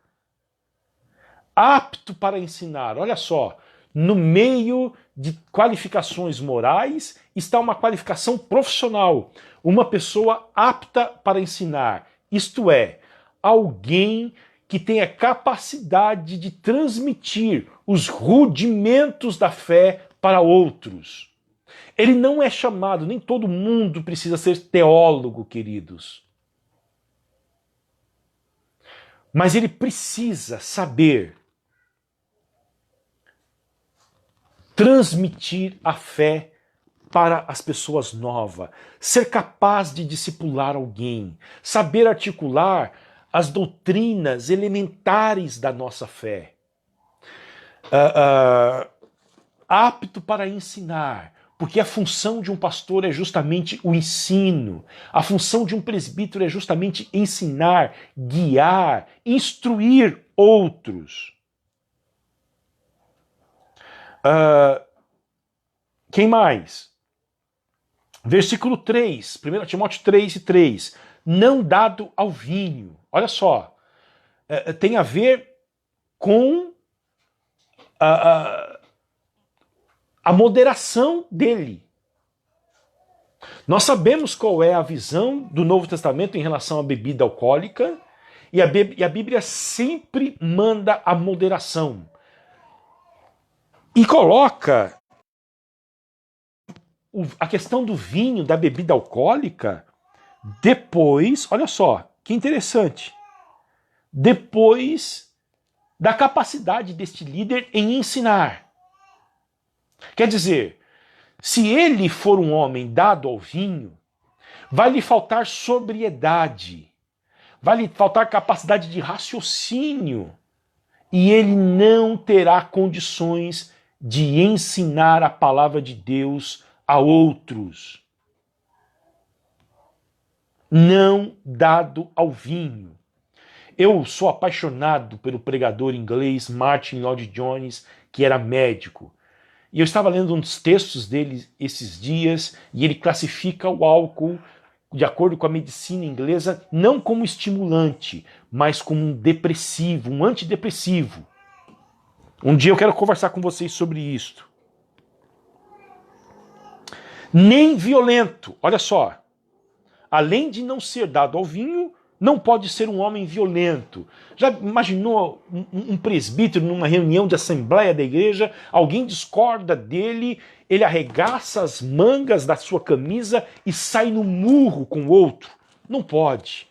Apto para ensinar. Olha só, no meio de qualificações morais está uma qualificação profissional. Uma pessoa apta para ensinar. Isto é, alguém que tenha capacidade de transmitir os rudimentos da fé para outros. Ele não é chamado, nem todo mundo precisa ser teólogo, queridos. Mas ele precisa saber transmitir a fé para as pessoas novas, ser capaz de discipular alguém, saber articular as doutrinas elementares da nossa fé. Apto para ensinar, porque a função de um pastor é justamente o ensino. A função de um presbítero é justamente ensinar, guiar, instruir outros. Quem mais? Versículo 3, 1 Timóteo 3:3. Não dado ao vinho. Olha só, tem a ver com a moderação dele. Nós sabemos qual é a visão do Novo Testamento em relação à bebida alcoólica, e a Bíblia sempre manda a moderação. E coloca a questão do vinho, da bebida alcoólica, depois, olha só, que interessante, depois da capacidade deste líder em ensinar. Quer dizer, se ele for um homem dado ao vinho, vai lhe faltar sobriedade, vai lhe faltar capacidade de raciocínio, e ele não terá condições de ensinar a palavra de Deus a outros. Não dado ao vinho. Eu sou apaixonado pelo pregador inglês Martin Lloyd-Jones, que era médico. E eu estava lendo uns textos dele esses dias, e ele classifica o álcool, de acordo com a medicina inglesa, não como estimulante, mas como um depressivo, um antidepressivo. Um dia eu quero conversar com vocês sobre isto. Nem violento, olha só. Além de não ser dado ao vinho, não pode ser um homem violento. Já imaginou um presbítero numa reunião de assembleia da igreja, alguém discorda dele, ele arregaça as mangas da sua camisa e sai no murro com o outro? Não pode.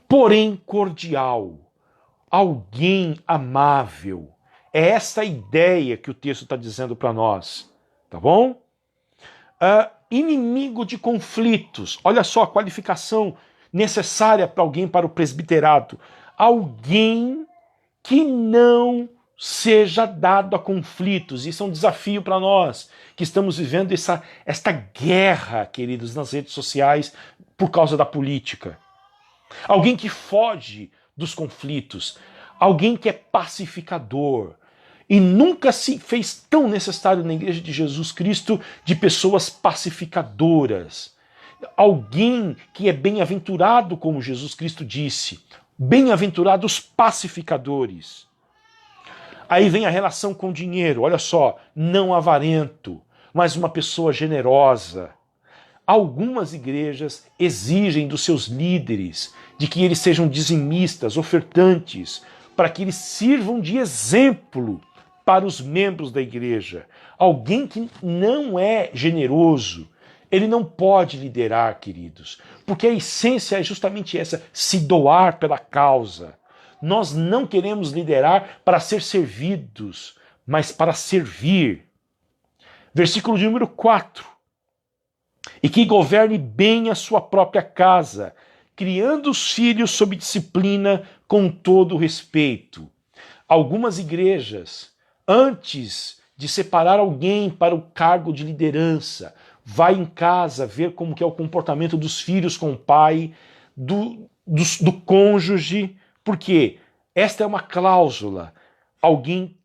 Porém cordial, alguém amável. É essa a ideia que o texto está dizendo para nós, tá bom? Inimigo de conflitos. Olha só a qualificação necessária para alguém para o presbiterato. Alguém que não seja dado a conflitos. Isso é um desafio para nós, que estamos vivendo esta guerra, queridos, nas redes sociais por causa da política. Alguém que foge dos conflitos. Alguém que é pacificador. E nunca se fez tão necessário na Igreja de Jesus Cristo de pessoas pacificadoras. Alguém que é bem-aventurado, como Jesus Cristo disse. Bem-aventurados pacificadores. Aí vem a relação com o dinheiro. Olha só, não avarento, mas uma pessoa generosa. Algumas igrejas exigem dos seus líderes de que eles sejam dizimistas, ofertantes, para que eles sirvam de exemplo para os membros da igreja. Alguém que não é generoso, ele não pode liderar, queridos, porque a essência é justamente essa, se doar pela causa. Nós não queremos liderar para ser servidos, mas para servir. Versículo de número 4. E que governe bem a sua própria casa, criando os filhos sob disciplina com todo respeito. Algumas igrejas, antes de separar alguém para o cargo de liderança, vai em casa ver como que é o comportamento dos filhos com o pai, do cônjuge, porque esta é uma cláusula, alguém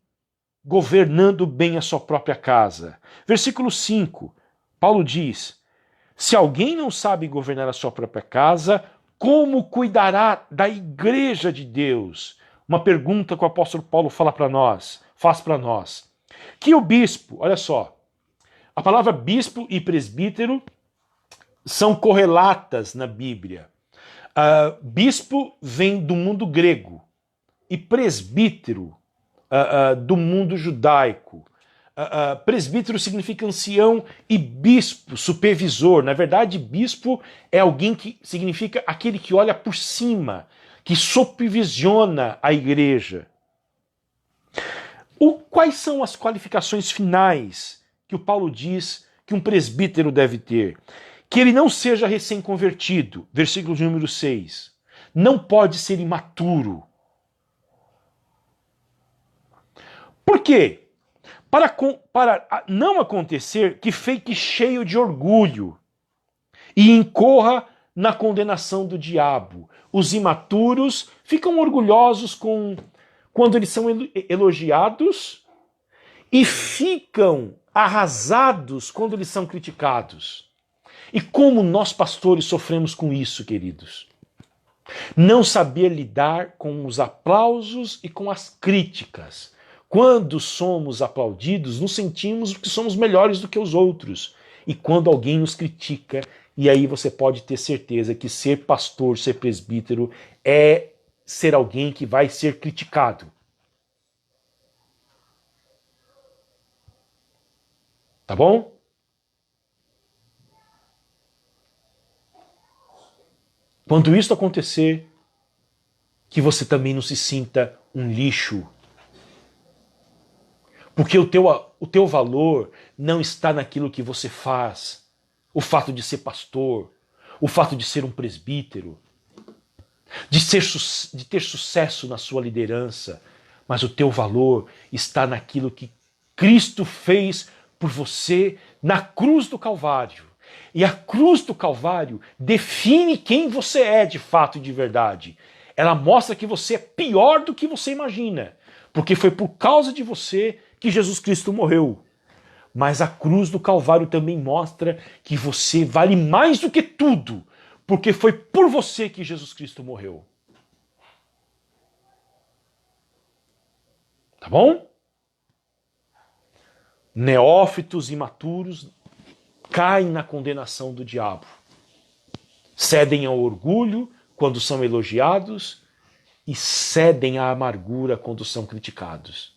governando bem a sua própria casa. Versículo 5, Paulo diz, se alguém não sabe governar a sua própria casa, como cuidará da igreja de Deus? Uma pergunta que o apóstolo Paulo faz para nós. Que o bispo, olha só, a palavra bispo e presbítero são correlatas na Bíblia. Bispo vem do mundo grego e presbítero do mundo judaico. Presbítero significa ancião e bispo, supervisor. Na verdade, bispo é alguém que significa aquele que olha por cima, que supervisiona a igreja. Quais são as qualificações finais que o Paulo diz que um presbítero deve ter? Que ele não seja recém-convertido, versículo número 6. Não pode ser imaturo. Por quê? Para não acontecer que fique cheio de orgulho e incorra na condenação do diabo. Os imaturos ficam orgulhosos quando eles são elogiados e ficam arrasados quando eles são criticados. E como nós pastores sofremos com isso, queridos? Não saber lidar com os aplausos e com as críticas. Quando somos aplaudidos, nos sentimos que somos melhores do que os outros. E quando alguém nos critica, e aí você pode ter certeza que ser pastor, ser presbítero, é ser alguém que vai ser criticado. Tá bom? Quando isso acontecer, que você também não se sinta um lixo. Porque o teu valor não está naquilo que você faz. O fato de ser pastor, o fato de ser um presbítero, de ter sucesso na sua liderança, mas o teu valor está naquilo que Cristo fez por você na cruz do Calvário. E a cruz do Calvário define quem você é de fato e de verdade. Ela mostra que você é pior do que você imagina, porque foi por causa de você que Jesus Cristo morreu. Mas a cruz do Calvário também mostra que você vale mais do que tudo, porque foi por você que Jesus Cristo morreu. Tá bom? Neófitos imaturos caem na condenação do diabo. Cedem ao orgulho quando são elogiados e cedem à amargura quando são criticados.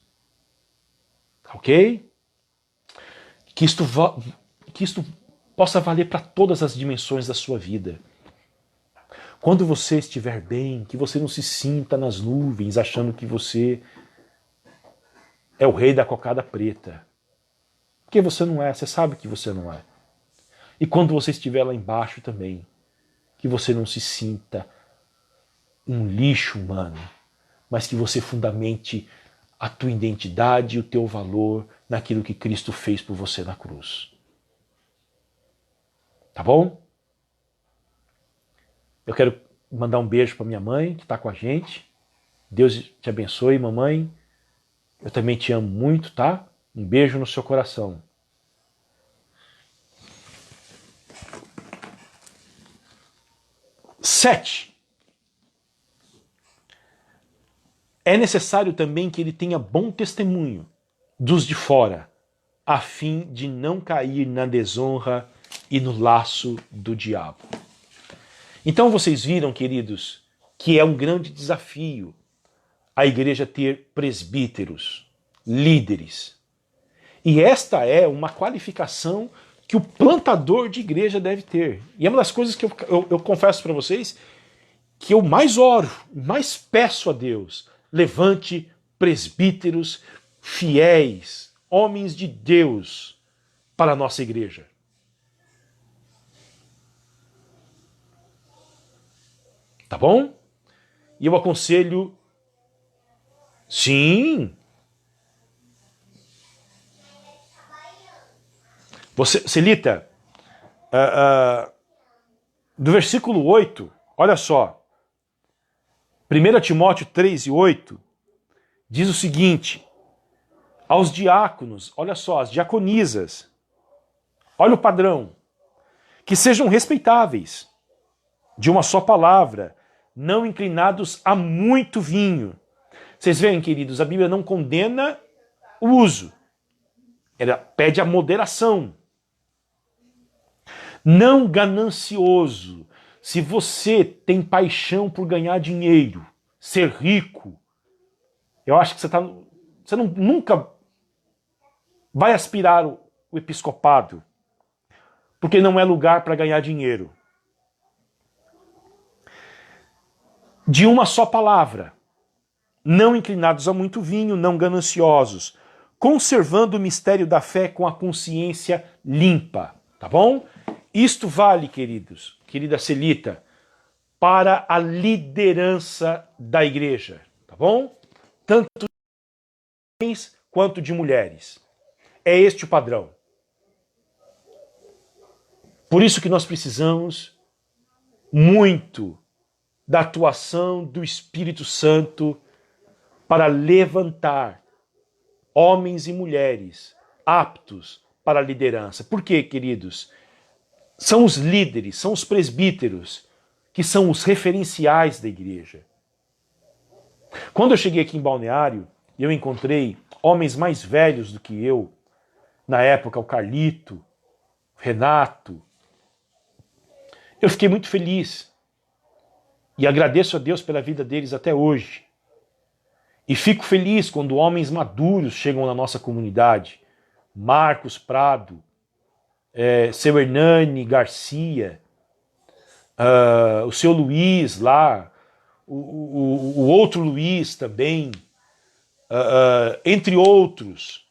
Ok? Que isto possa valer para todas as dimensões da sua vida. Quando você estiver bem, que você não se sinta nas nuvens achando que você é o rei da cocada preta. Porque você não é, você sabe que você não é. E quando você estiver lá embaixo também, que você não se sinta um lixo humano, mas que você fundamente a tua identidade e o teu valor naquilo que Cristo fez por você na cruz. Tá bom? Eu quero mandar um beijo para minha mãe, que está com a gente. Deus te abençoe, mamãe. Eu também te amo muito, tá? Um beijo no seu coração. Sete. É necessário também que ele tenha bom testemunho dos de fora, a fim de não cair na desonra e no laço do diabo. Então vocês viram, queridos, que é um grande desafio a igreja ter presbíteros, líderes. E esta é uma qualificação que o plantador de igreja deve ter. E é uma das coisas que eu confesso para vocês que eu mais oro, mais peço a Deus. Levante presbíteros fiéis, homens de Deus para a nossa igreja. Tá bom? E eu aconselho, sim. Você, Celita, do versículo 8, olha só. 1 Timóteo 3 e 8 diz o seguinte: aos diáconos, olha só, as diaconisas, olha o padrão, que sejam respeitáveis, de uma só palavra, não inclinados a muito vinho. Vocês veem, queridos, a Bíblia não condena o uso, ela pede a moderação. Não ganancioso. Se você tem paixão por ganhar dinheiro, ser rico, eu acho que você nunca vai aspirar o episcopado, porque não é lugar para ganhar dinheiro. De uma só palavra, não inclinados a muito vinho, não gananciosos, conservando o mistério da fé com a consciência limpa, tá bom? Isto vale, queridos, querida Celita, para a liderança da igreja, tá bom? Tanto de homens quanto de mulheres. É este o padrão. Por isso que nós precisamos muito da atuação do Espírito Santo para levantar homens e mulheres aptos para a liderança. Por quê, queridos? São os líderes, são os presbíteros, que são os referenciais da igreja. Quando eu cheguei aqui em Balneário, eu encontrei homens mais velhos do que eu, na época o Carlito, o Renato. Eu fiquei muito feliz e agradeço a Deus pela vida deles até hoje. E fico feliz quando homens maduros chegam na nossa comunidade. Marcos Prado, seu Hernani Garcia, o seu Luiz lá, o outro Luiz também, entre outros,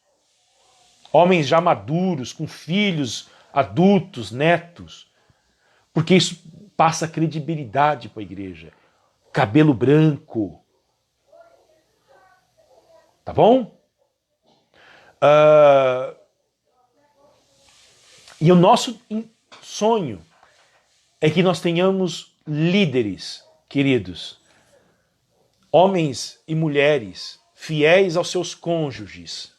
homens já maduros, com filhos adultos, netos, porque isso passa credibilidade para a igreja. Cabelo branco, tá bom? E o nosso sonho é que nós tenhamos líderes, queridos, homens e mulheres fiéis aos seus cônjuges,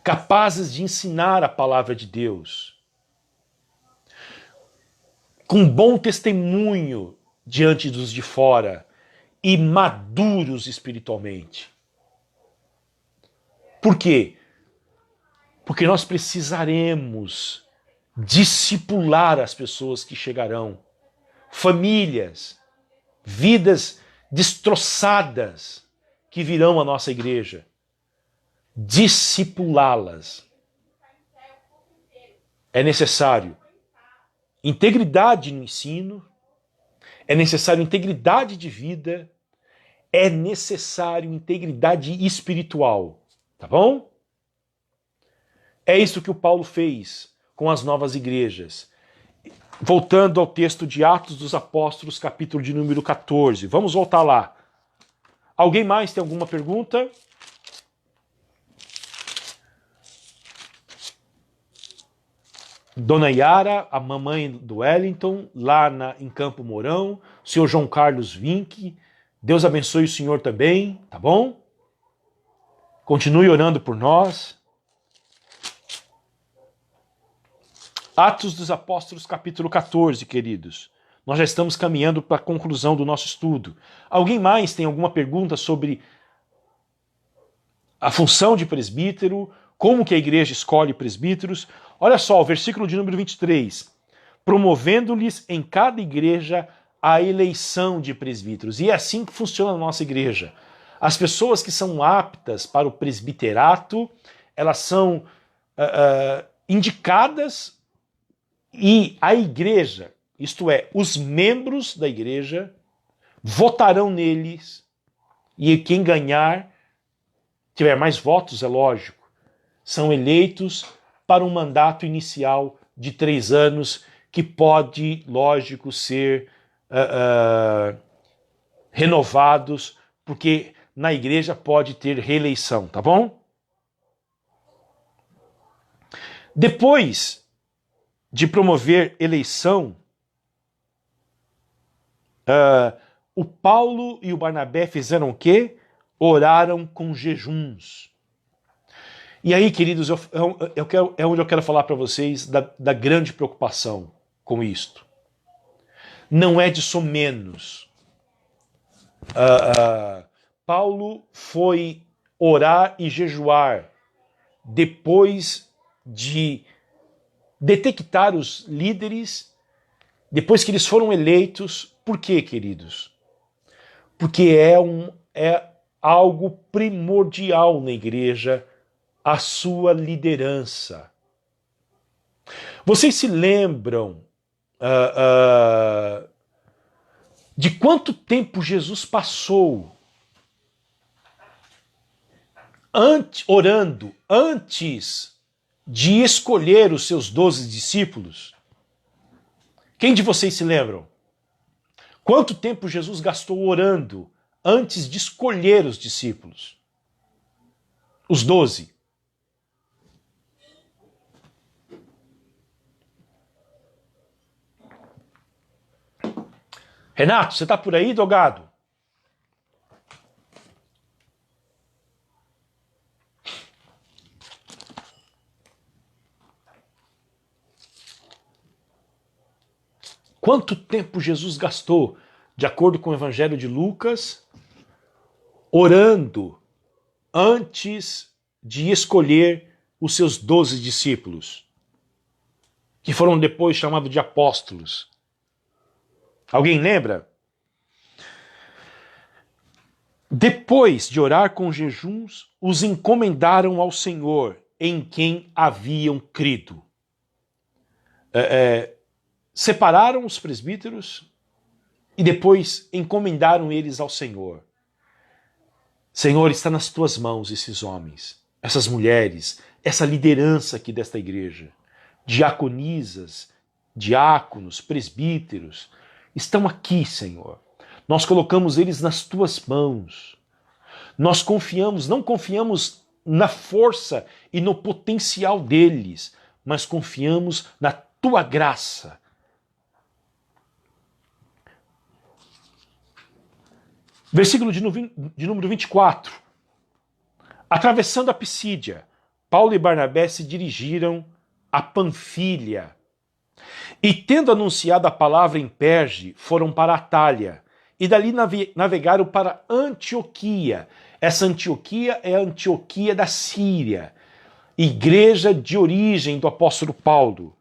capazes de ensinar a palavra de Deus, com bom testemunho diante dos de fora e maduros espiritualmente. Por quê? Porque nós precisaremos discipular as pessoas que chegarão, famílias, vidas destroçadas que virão à nossa igreja. Discipulá-las. É necessário integridade no ensino, é necessário integridade de vida, é necessário integridade espiritual, tá bom? É isso que o Paulo fez com as novas igrejas. Voltando ao texto de Atos dos Apóstolos, capítulo de número 14. Vamos voltar lá. Alguém mais tem alguma pergunta? Dona Yara, a mamãe do Wellington, lá em Campo Mourão, o senhor João Carlos Vinck, Deus abençoe o senhor também, tá bom? Continue orando por nós. Atos dos Apóstolos, capítulo 14, queridos. Nós já estamos caminhando para a conclusão do nosso estudo. Alguém mais tem alguma pergunta sobre a função de presbítero, como que a igreja escolhe presbíteros? Olha só, o versículo de número 23. Promovendo-lhes em cada igreja a eleição de presbíteros. E é assim que funciona a nossa igreja. As pessoas que são aptas para o presbiterato, elas são indicadas e a igreja, isto é, os membros da igreja, votarão neles e quem ganhar, tiver mais votos, é lógico, são eleitos para um mandato inicial de 3 anos que pode, lógico, ser renovados, porque na igreja pode ter reeleição, tá bom? Depois de promover eleição, o Paulo e o Barnabé fizeram o quê? Oraram com jejuns. E aí, queridos, é onde eu quero falar para vocês da grande preocupação com isto. Não é de somenos. Paulo foi orar e jejuar depois de detectar os líderes, depois que eles foram eleitos. Por quê, queridos? Porque é algo primordial na igreja, a sua liderança. Vocês se lembram de quanto tempo Jesus passou orando antes de escolher os seus 12 discípulos? Quem de vocês se lembram? Quanto tempo Jesus gastou orando antes de escolher os discípulos? Os 12. Renato, você está por aí, Dogado? Quanto tempo Jesus gastou, de acordo com o Evangelho de Lucas, orando antes de escolher os seus 12 discípulos, que foram depois chamados de apóstolos? Alguém lembra? Depois de orar com jejuns, os encomendaram ao Senhor, em quem haviam crido. Separaram os presbíteros e depois encomendaram eles ao Senhor. Senhor, está nas tuas mãos esses homens, essas mulheres, essa liderança aqui desta igreja. Diaconisas, diáconos, presbíteros, estão aqui, Senhor. Nós colocamos eles nas tuas mãos. Nós não confiamos na força e no potencial deles, mas confiamos na tua graça. Versículo de número 24. Atravessando a Pisídia, Paulo e Barnabé se dirigiram a Panfilha. E tendo anunciado a palavra em Perge, foram para Atália. E dali navegaram para Antioquia. Essa Antioquia é a Antioquia da Síria, igreja de origem do apóstolo Paulo.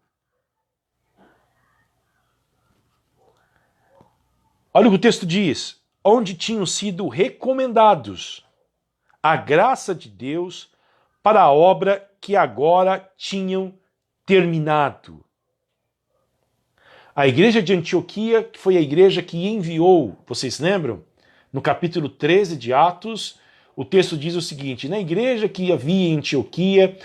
Olha o que o texto diz. Onde tinham sido recomendados a graça de Deus para a obra que agora tinham terminado. A igreja de Antioquia, que foi a igreja que enviou, vocês lembram? No capítulo 13 de Atos, o texto diz o seguinte: na igreja que havia em Antioquia,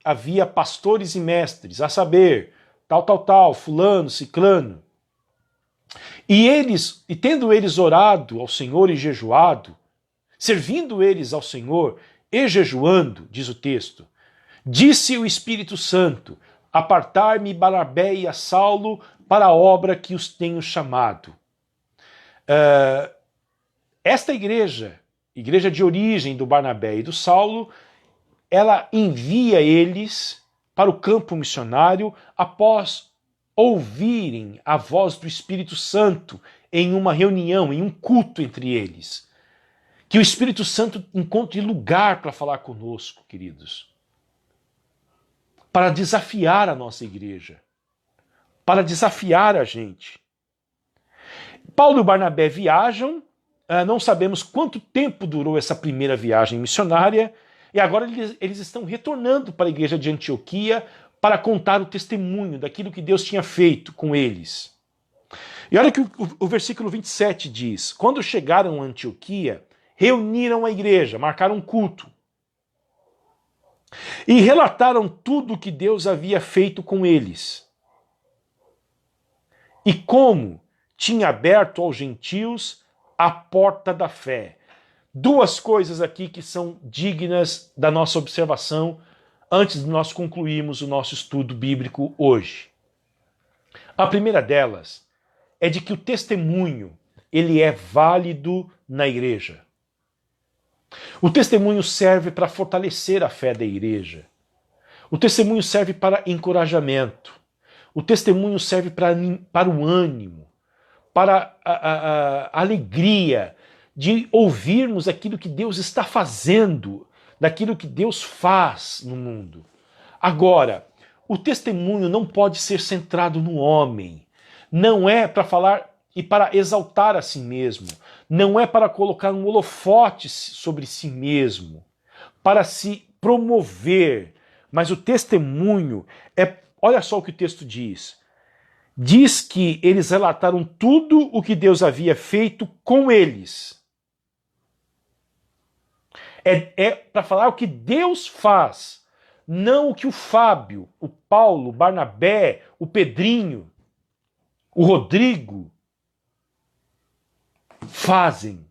havia pastores e mestres, a saber, tal, fulano, ciclano. E tendo eles orado ao Senhor e jejuado, servindo eles ao Senhor e jejuando, diz o texto, disse o Espírito Santo: apartar-me Barnabé e a Saulo para a obra que os tenho chamado. Esta igreja de origem do Barnabé e do Saulo, ela envia eles para o campo missionário após ouvirem a voz do Espírito Santo em uma reunião, em um culto entre eles. Que o Espírito Santo encontre lugar para falar conosco, queridos. Para desafiar a nossa igreja. Para desafiar a gente. Paulo e Barnabé viajam, não sabemos quanto tempo durou essa primeira viagem missionária, e agora eles estão retornando para a igreja de Antioquia para contar o testemunho daquilo que Deus tinha feito com eles. E olha que o versículo 27 diz: quando chegaram a Antioquia, reuniram a igreja, marcaram um culto, e relataram tudo o que Deus havia feito com eles, e como tinha aberto aos gentios a porta da fé. Duas coisas aqui que são dignas da nossa observação antes de nós concluirmos o nosso estudo bíblico hoje. A primeira delas é de que o testemunho, ele é válido na igreja. O testemunho serve para fortalecer a fé da igreja. O testemunho serve para encorajamento. O testemunho serve para o ânimo, para a alegria de ouvirmos aquilo que Deus está fazendo, daquilo que Deus faz no mundo. Agora, o testemunho não pode ser centrado no homem. Não é para falar e para exaltar a si mesmo. Não é para colocar um holofote sobre si mesmo, para se promover. Mas o testemunho é, olha só o que o texto diz. Diz que eles relataram tudo o que Deus havia feito com eles. É para falar o que Deus faz, não o que o Fábio, o Paulo, o Barnabé, o Pedrinho, o Rodrigo fazem.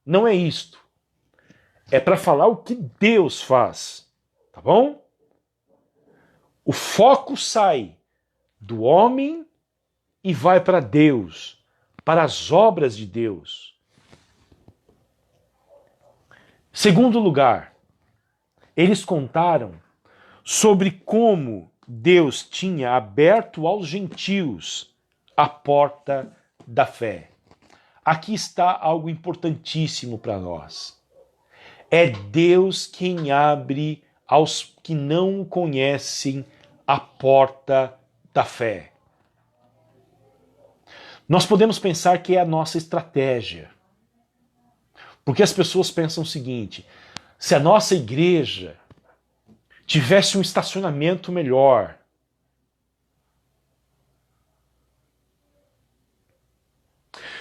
Não é isto. É para falar o que Deus faz. Tá bom? O foco sai do homem e vai para Deus, para as obras de Deus. Segundo lugar, eles contaram sobre como Deus tinha aberto aos gentios a porta da fé. Aqui está algo importantíssimo para nós. É Deus quem abre aos que não o conhecem a porta da fé. Nós podemos pensar que é a nossa estratégia. Porque as pessoas pensam o seguinte: se a nossa igreja tivesse um estacionamento melhor,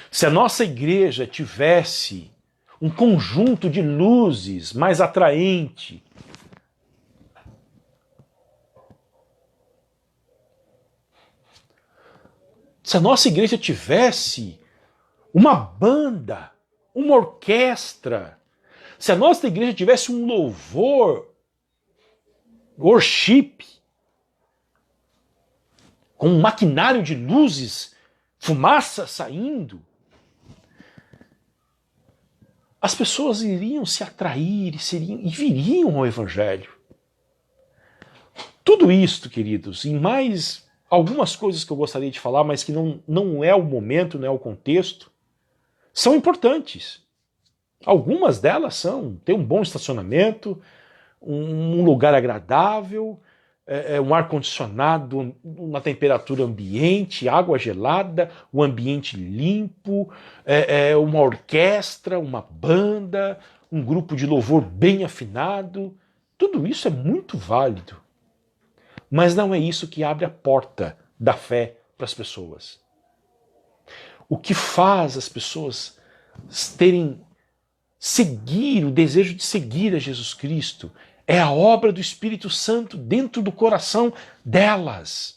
se a nossa igreja tivesse um conjunto de luzes mais atraente, se a nossa igreja tivesse uma banda, uma orquestra, se a nossa igreja tivesse um louvor, worship, com um maquinário de luzes, fumaça saindo, as pessoas iriam se atrair e viriam ao Evangelho. Tudo isto, queridos, e mais algumas coisas que eu gostaria de falar, mas que não é o momento, não é o contexto, são importantes. Algumas delas são ter um bom estacionamento, um lugar agradável, um ar-condicionado na temperatura ambiente, água gelada, um ambiente limpo, uma orquestra, uma banda, um grupo de louvor bem afinado. Tudo isso é muito válido. Mas não é isso que abre a porta da fé para as pessoas. O que faz as pessoas seguir o desejo de seguir a Jesus Cristo é a obra do Espírito Santo dentro do coração delas.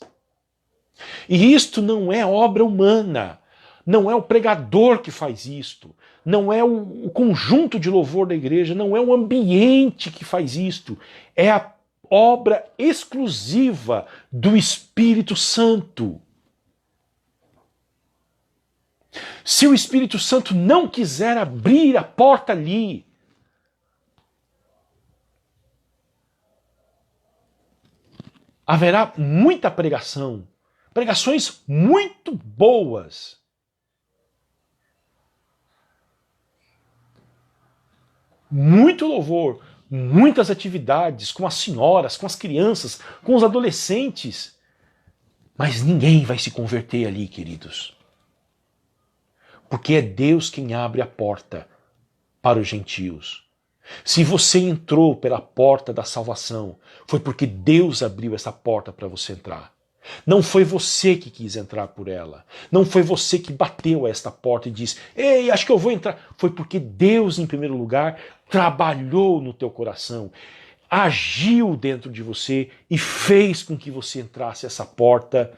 E isto não é obra humana, não é o pregador que faz isto, não é o conjunto de louvor da igreja, não é o ambiente que faz isto, é a obra exclusiva do Espírito Santo. Se o Espírito Santo não quiser abrir a porta ali, haverá muita pregação, pregações muito boas, muito louvor, muitas atividades com as senhoras, com as crianças, com os adolescentes, mas ninguém vai se converter ali, queridos. Porque é Deus quem abre a porta para os gentios. Se você entrou pela porta da salvação, foi porque Deus abriu essa porta para você entrar. Não foi você que quis entrar por ela. Não foi você que bateu a esta porta e disse: ei, acho que eu vou entrar. Foi porque Deus, em primeiro lugar, trabalhou no teu coração, agiu dentro de você e fez com que você entrasse essa porta,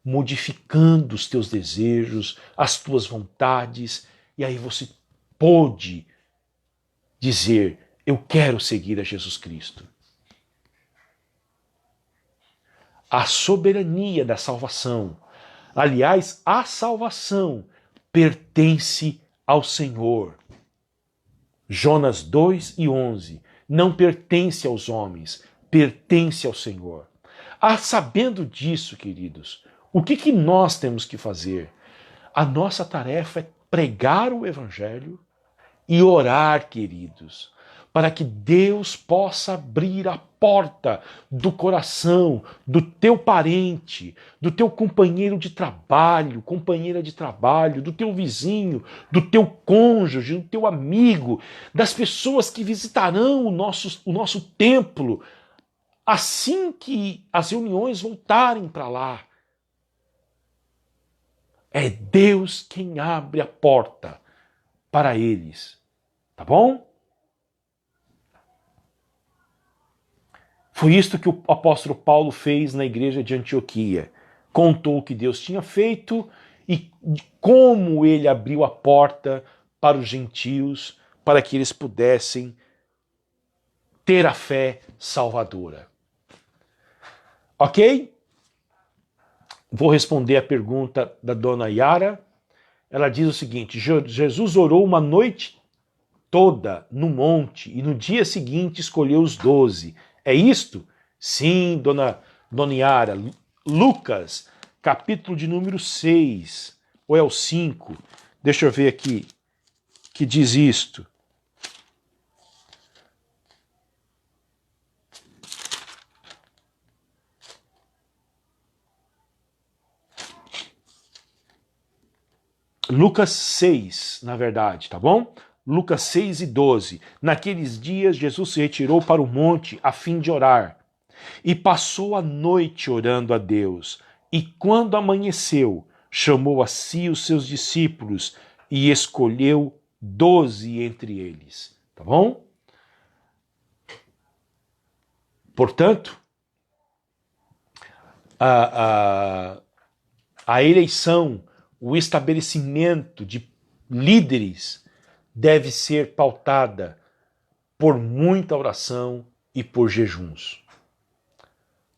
modificando os teus desejos, as tuas vontades, e aí você pôde dizer: eu quero seguir a Jesus Cristo. A soberania da salvação, aliás, a salvação pertence ao Senhor. Jonas 2:11, não pertence aos homens, pertence ao Senhor. Sabendo disso, queridos, o que nós temos que fazer? A nossa tarefa é pregar o Evangelho e orar, queridos, para que Deus possa abrir a porta do coração do teu parente, do teu companheiro de trabalho, companheira de trabalho, do teu vizinho, do teu cônjuge, do teu amigo, das pessoas que visitarão o nosso templo assim que as reuniões voltarem para lá. É Deus quem abre a porta para eles. Tá bom? Foi isto que o apóstolo Paulo fez na igreja de Antioquia. Contou o que Deus tinha feito e como ele abriu a porta para os gentios, para que eles pudessem ter a fé salvadora. Ok? Vou responder a pergunta da dona Yara. Ela diz o seguinte: Jesus orou uma noite toda no monte e no dia seguinte escolheu os 12. É isto? Sim, dona Yara. Lucas, capítulo de número 6, ou é o 5? Deixa eu ver aqui, que diz isto. Lucas 6, na verdade, tá bom? Lucas 6:12. Naqueles dias, Jesus se retirou para o monte a fim de orar. E passou a noite orando a Deus. E quando amanheceu, chamou a si os seus discípulos e escolheu 12 entre eles. Tá bom? Portanto, a eleição, o estabelecimento de líderes deve ser pautada por muita oração e por jejuns.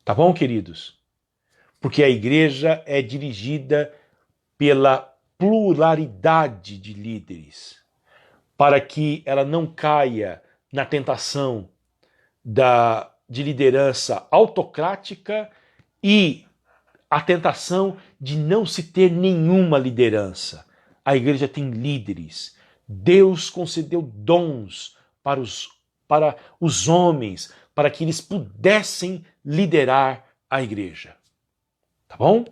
Tá bom, queridos? Porque a igreja é dirigida pela pluralidade de líderes, para que ela não caia na tentação de liderança autocrática e a tentação de não se ter nenhuma liderança. A igreja tem líderes. Deus concedeu dons para os homens, para que eles pudessem liderar a igreja. Tá bom?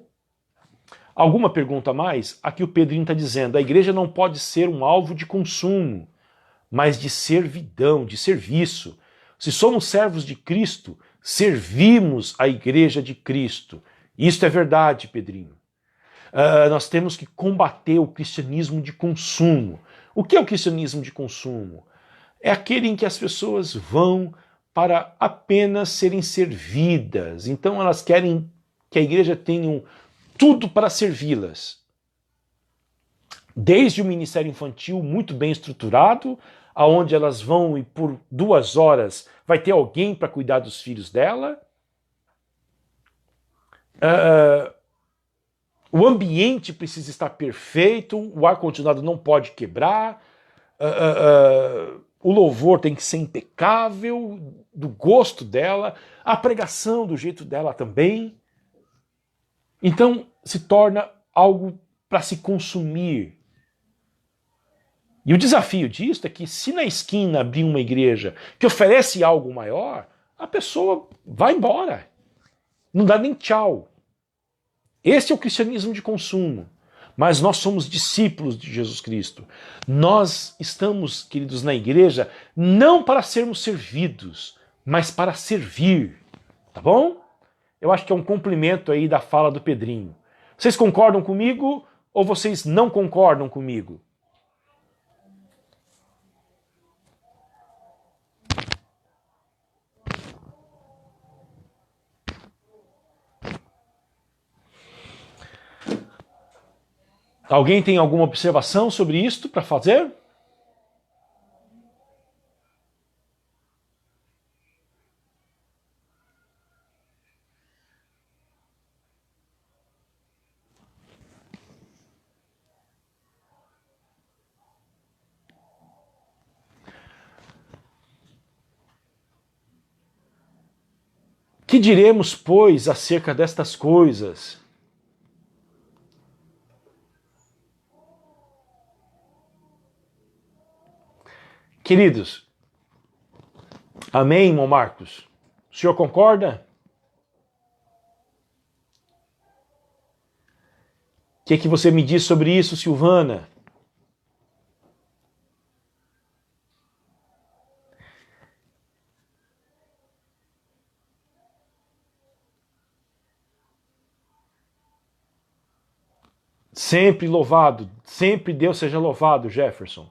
Alguma pergunta a mais? Aqui o Pedrinho está dizendo: a igreja não pode ser um alvo de consumo, mas de servidão, de serviço. Se somos servos de Cristo, servimos a igreja de Cristo. Isto é verdade, Pedrinho. Nós temos que combater o cristianismo de consumo. O que é o cristianismo de consumo? É aquele em que as pessoas vão para apenas serem servidas. Então elas querem que a igreja tenha tudo para servi-las. Desde o ministério infantil muito bem estruturado, aonde elas vão e por 2 horas vai ter alguém para cuidar dos filhos dela. O ambiente precisa estar perfeito, o ar-condicionado não pode quebrar, o louvor tem que ser impecável, do gosto dela, a pregação do jeito dela também. Então se torna algo para se consumir. E o desafio disso é que se na esquina abrir uma igreja que oferece algo maior, a pessoa vai embora. Não dá nem tchau. Esse é o cristianismo de consumo. Mas nós somos discípulos de Jesus Cristo. Nós estamos, queridos, na igreja não para sermos servidos, mas para servir. Tá bom? Eu acho que é um complemento aí da fala do Pedrinho. Vocês concordam comigo ou vocês não concordam comigo? Alguém tem alguma observação sobre isto para fazer? Que diremos, pois, acerca destas coisas? Queridos, amém, irmão Marcos? O senhor concorda? O que você me diz sobre isso, Silvana? Sempre louvado, sempre Deus seja louvado, Jefferson.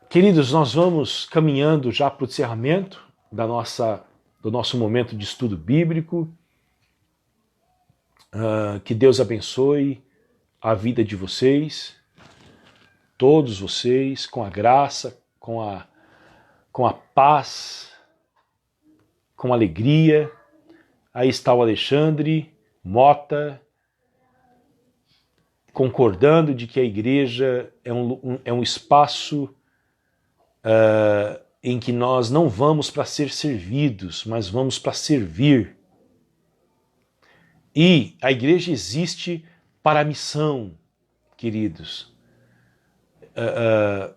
Queridos, nós vamos caminhando já para o encerramento do nosso momento de estudo bíblico. Que Deus abençoe a vida de vocês, todos vocês, com a graça, com a paz, com a alegria. Aí está o Alexandre Mota, concordando de que a igreja é um espaço em que nós não vamos para ser servidos, mas vamos para servir. E a igreja existe para a missão, queridos.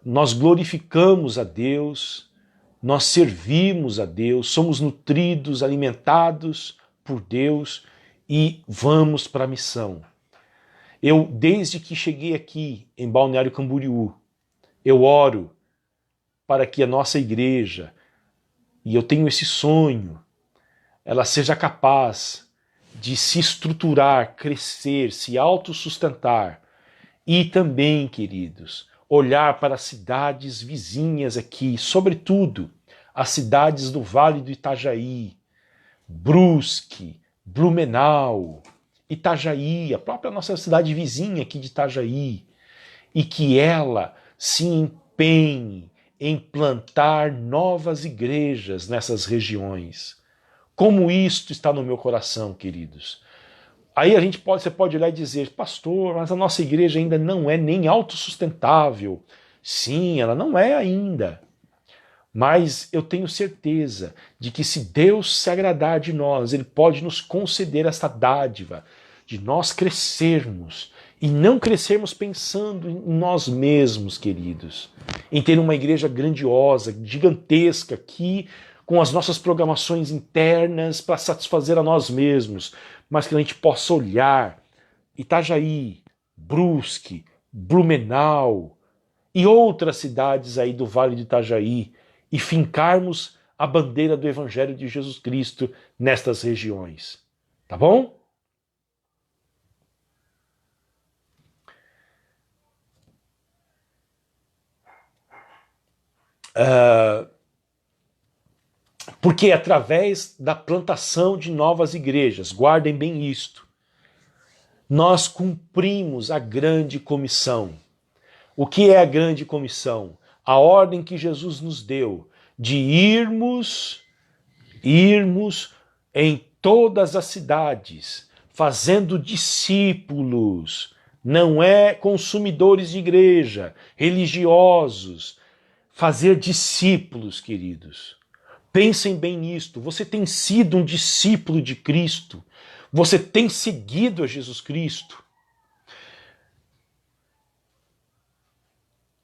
Nós glorificamos a Deus, nós servimos a Deus, somos nutridos, alimentados por Deus e vamos para a missão. Eu, desde que cheguei aqui em Balneário Camboriú, eu oro para que a nossa igreja, e eu tenho esse sonho, ela seja capaz de se estruturar, crescer, se autossustentar e também, queridos, olhar para as cidades vizinhas aqui, sobretudo as cidades do Vale do Itajaí, Brusque, Blumenau, Itajaí, a própria nossa cidade vizinha aqui de Itajaí, e que ela se empenhe em plantar novas igrejas nessas regiões. Como isto está no meu coração, queridos. Aí você pode olhar e dizer, pastor, mas a nossa igreja ainda não é nem autossustentável. Sim, ela não é ainda. Mas eu tenho certeza de que se Deus se agradar de nós, Ele pode nos conceder essa dádiva de nós crescermos e não crescermos pensando em nós mesmos, queridos, em ter uma igreja grandiosa, gigantesca aqui, com as nossas programações internas para satisfazer a nós mesmos, mas que a gente possa olhar Itajaí, Brusque, Blumenau e outras cidades aí do Vale do Itajaí e fincarmos a bandeira do Evangelho de Jesus Cristo nestas regiões. Tá bom? Porque através da plantação de novas igrejas, guardem bem isto, nós cumprimos a grande comissão. O que é a grande comissão? A ordem que Jesus nos deu de irmos em todas as cidades, fazendo discípulos, não é consumidores de igreja, religiosos, fazer discípulos, queridos. Pensem bem nisto, você tem sido um discípulo de Cristo, você tem seguido a Jesus Cristo,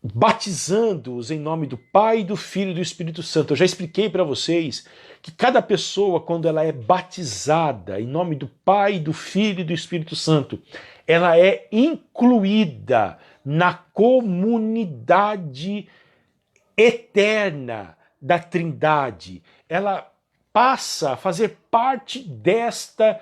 batizando-os em nome do Pai, do Filho e do Espírito Santo. Eu já expliquei para vocês que cada pessoa, quando ela é batizada em nome do Pai, do Filho e do Espírito Santo, ela é incluída na comunidade eterna da Trindade. Ela passa a fazer parte desta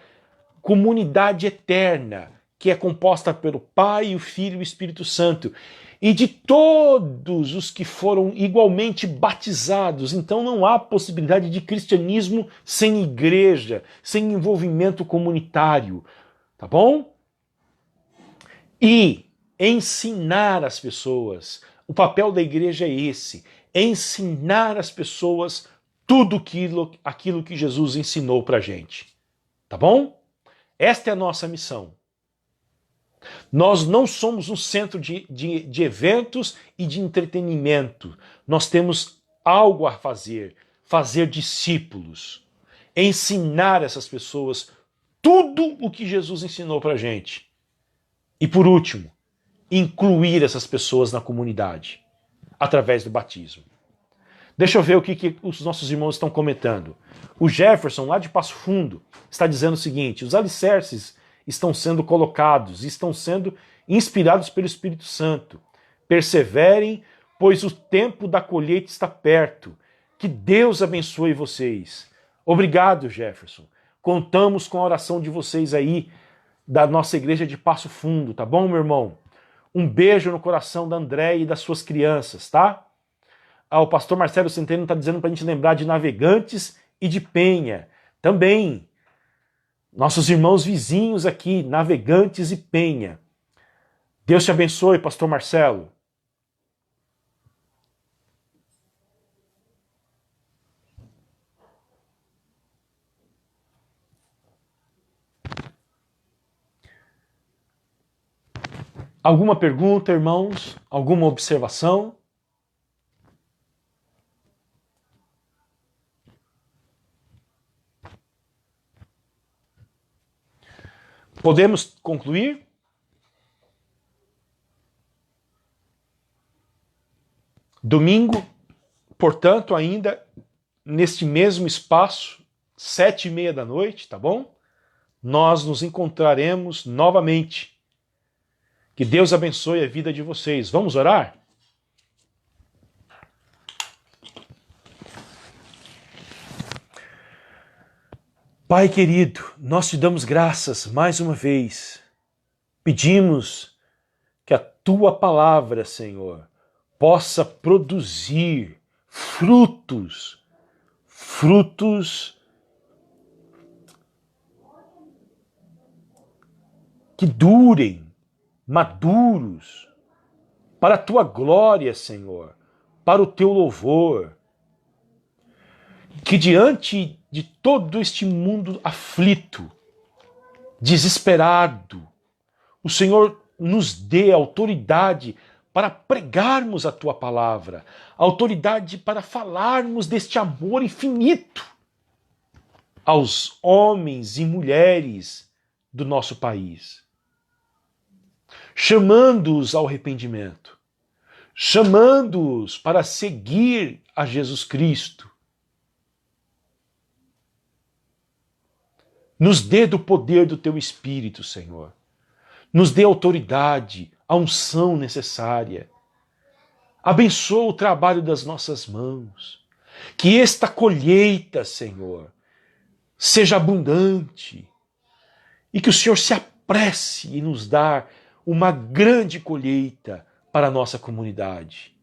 comunidade eterna, que é composta pelo Pai, o Filho e o Espírito Santo. E de todos os que foram igualmente batizados. Então não há possibilidade de cristianismo sem igreja, sem envolvimento comunitário. Tá bom? E ensinar as pessoas. O papel da igreja é esse: ensinar as pessoas tudo aquilo que Jesus ensinou pra gente. Tá bom? Esta é a nossa missão. Nós não somos um centro de eventos e de entretenimento. Nós temos algo a fazer discípulos, ensinar essas pessoas tudo o que Jesus ensinou pra gente. E por último, incluir essas pessoas na comunidade, através do batismo. Deixa eu ver o que os nossos irmãos estão comentando. O Jefferson, lá de Passo Fundo, está dizendo o seguinte: os alicerces estão sendo colocados, estão sendo inspirados pelo Espírito Santo. Perseverem, pois o tempo da colheita está perto. Que Deus abençoe vocês. Obrigado, Jefferson. Contamos com a oração de vocês aí, da nossa igreja de Passo Fundo, tá bom, meu irmão? Um beijo no coração da André e das suas crianças, tá? O pastor Marcelo Centeno está dizendo para a gente lembrar de Navegantes e de Penha. Também. Nossos irmãos vizinhos aqui, Navegantes e Penha. Deus te abençoe, pastor Marcelo. Alguma pergunta, irmãos? Alguma observação? Podemos concluir? Domingo, portanto, ainda neste mesmo espaço, 7:30 da noite, tá bom? Nós nos encontraremos novamente. Que Deus abençoe a vida de vocês. Vamos orar? Pai querido, nós te damos graças mais uma vez. Pedimos que a tua palavra, Senhor, possa produzir frutos que durem, maduros, para a tua glória, Senhor, para o teu louvor. Que diante de todo este mundo aflito, desesperado, o Senhor nos dê autoridade para pregarmos a tua palavra, autoridade para falarmos deste amor infinito aos homens e mulheres do nosso país, chamando-os ao arrependimento, chamando-os para seguir a Jesus Cristo. Nos dê do poder do teu Espírito, Senhor. nos dê autoridade, a unção necessária. Abençoa o trabalho das nossas mãos. Que esta colheita, Senhor, seja abundante e que o Senhor se apresse em nos dar uma grande colheita para a nossa comunidade.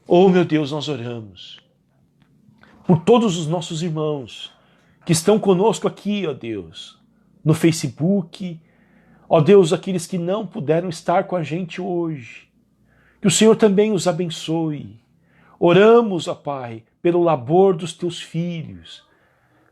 Oh, meu Deus, nós oramos por todos os nossos irmãos que estão conosco aqui, ó Deus, no Facebook, ó Deus, aqueles que não puderam estar com a gente hoje. Que o Senhor também os abençoe. Oramos, ó Pai, pelo labor dos teus filhos,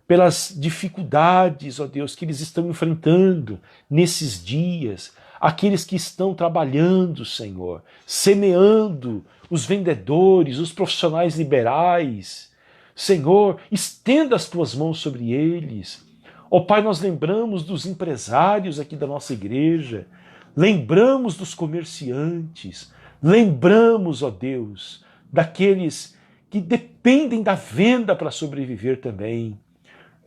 pelas dificuldades, ó Deus, que eles estão enfrentando nesses dias, aqueles que estão trabalhando, Senhor, semeando, os vendedores, os profissionais liberais. Senhor, estenda as tuas mãos sobre eles. Ó Pai, nós lembramos dos empresários aqui da nossa igreja, lembramos dos comerciantes, lembramos, ó Deus, daqueles que dependem da venda para sobreviver também.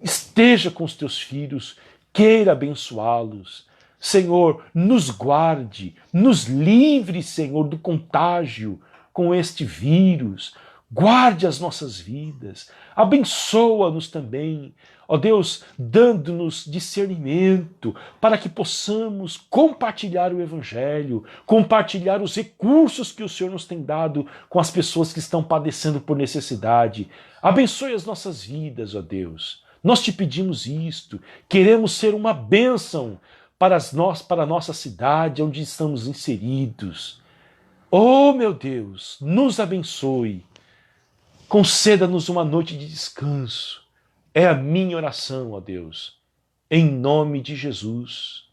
Esteja com os teus filhos, queira abençoá-los. Senhor, nos guarde, nos livre, Senhor, do contágio com este vírus. Guarde as nossas vidas, abençoa-nos também, ó Deus, dando-nos discernimento para que possamos compartilhar o Evangelho, compartilhar os recursos que o Senhor nos tem dado com as pessoas que estão padecendo por necessidade. Abençoe as nossas vidas, ó Deus. Nós te pedimos isto, queremos ser uma bênção para a nossa cidade onde estamos inseridos. Oh, meu Deus, nos abençoe. Conceda-nos uma noite de descanso. É a minha oração, ó Deus. Em nome de Jesus.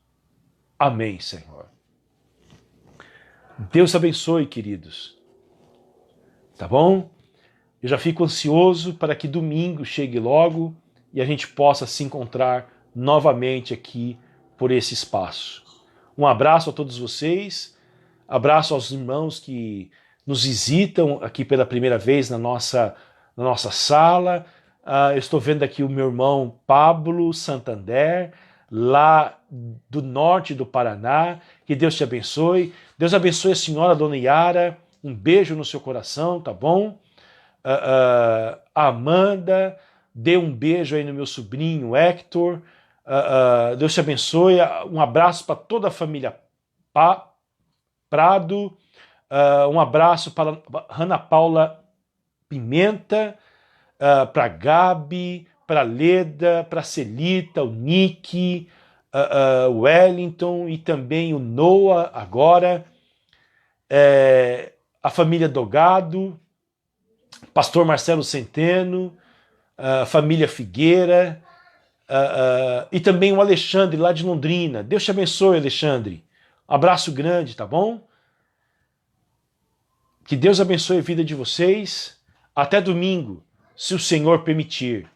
Amém, Senhor. Deus abençoe, queridos. Tá bom? Eu já fico ansioso para que domingo chegue logo e a gente possa se encontrar novamente aqui por esse espaço. Um abraço a todos vocês. Abraço aos irmãos que nos visitam aqui pela primeira vez na nossa sala. Eu estou vendo aqui o meu irmão Pablo Santander, lá do norte do Paraná. Que Deus te abençoe. Deus abençoe a senhora, Dona Yara. Um beijo no seu coração, tá bom? A Amanda, dê um beijo aí no meu sobrinho Hector. Deus te abençoe. Um abraço para toda a família Prado. Um abraço para Ana Paula Pimenta, para Gabi, para Leda, para Celita, o Nick, o Wellington e também o Noah agora, a família Dogado, pastor Marcelo Centeno, a família Figueira, e também o Alexandre lá de Londrina. Deus te abençoe, Alexandre. Um abraço grande, tá bom? Que Deus abençoe a vida de vocês. Até domingo, se o Senhor permitir.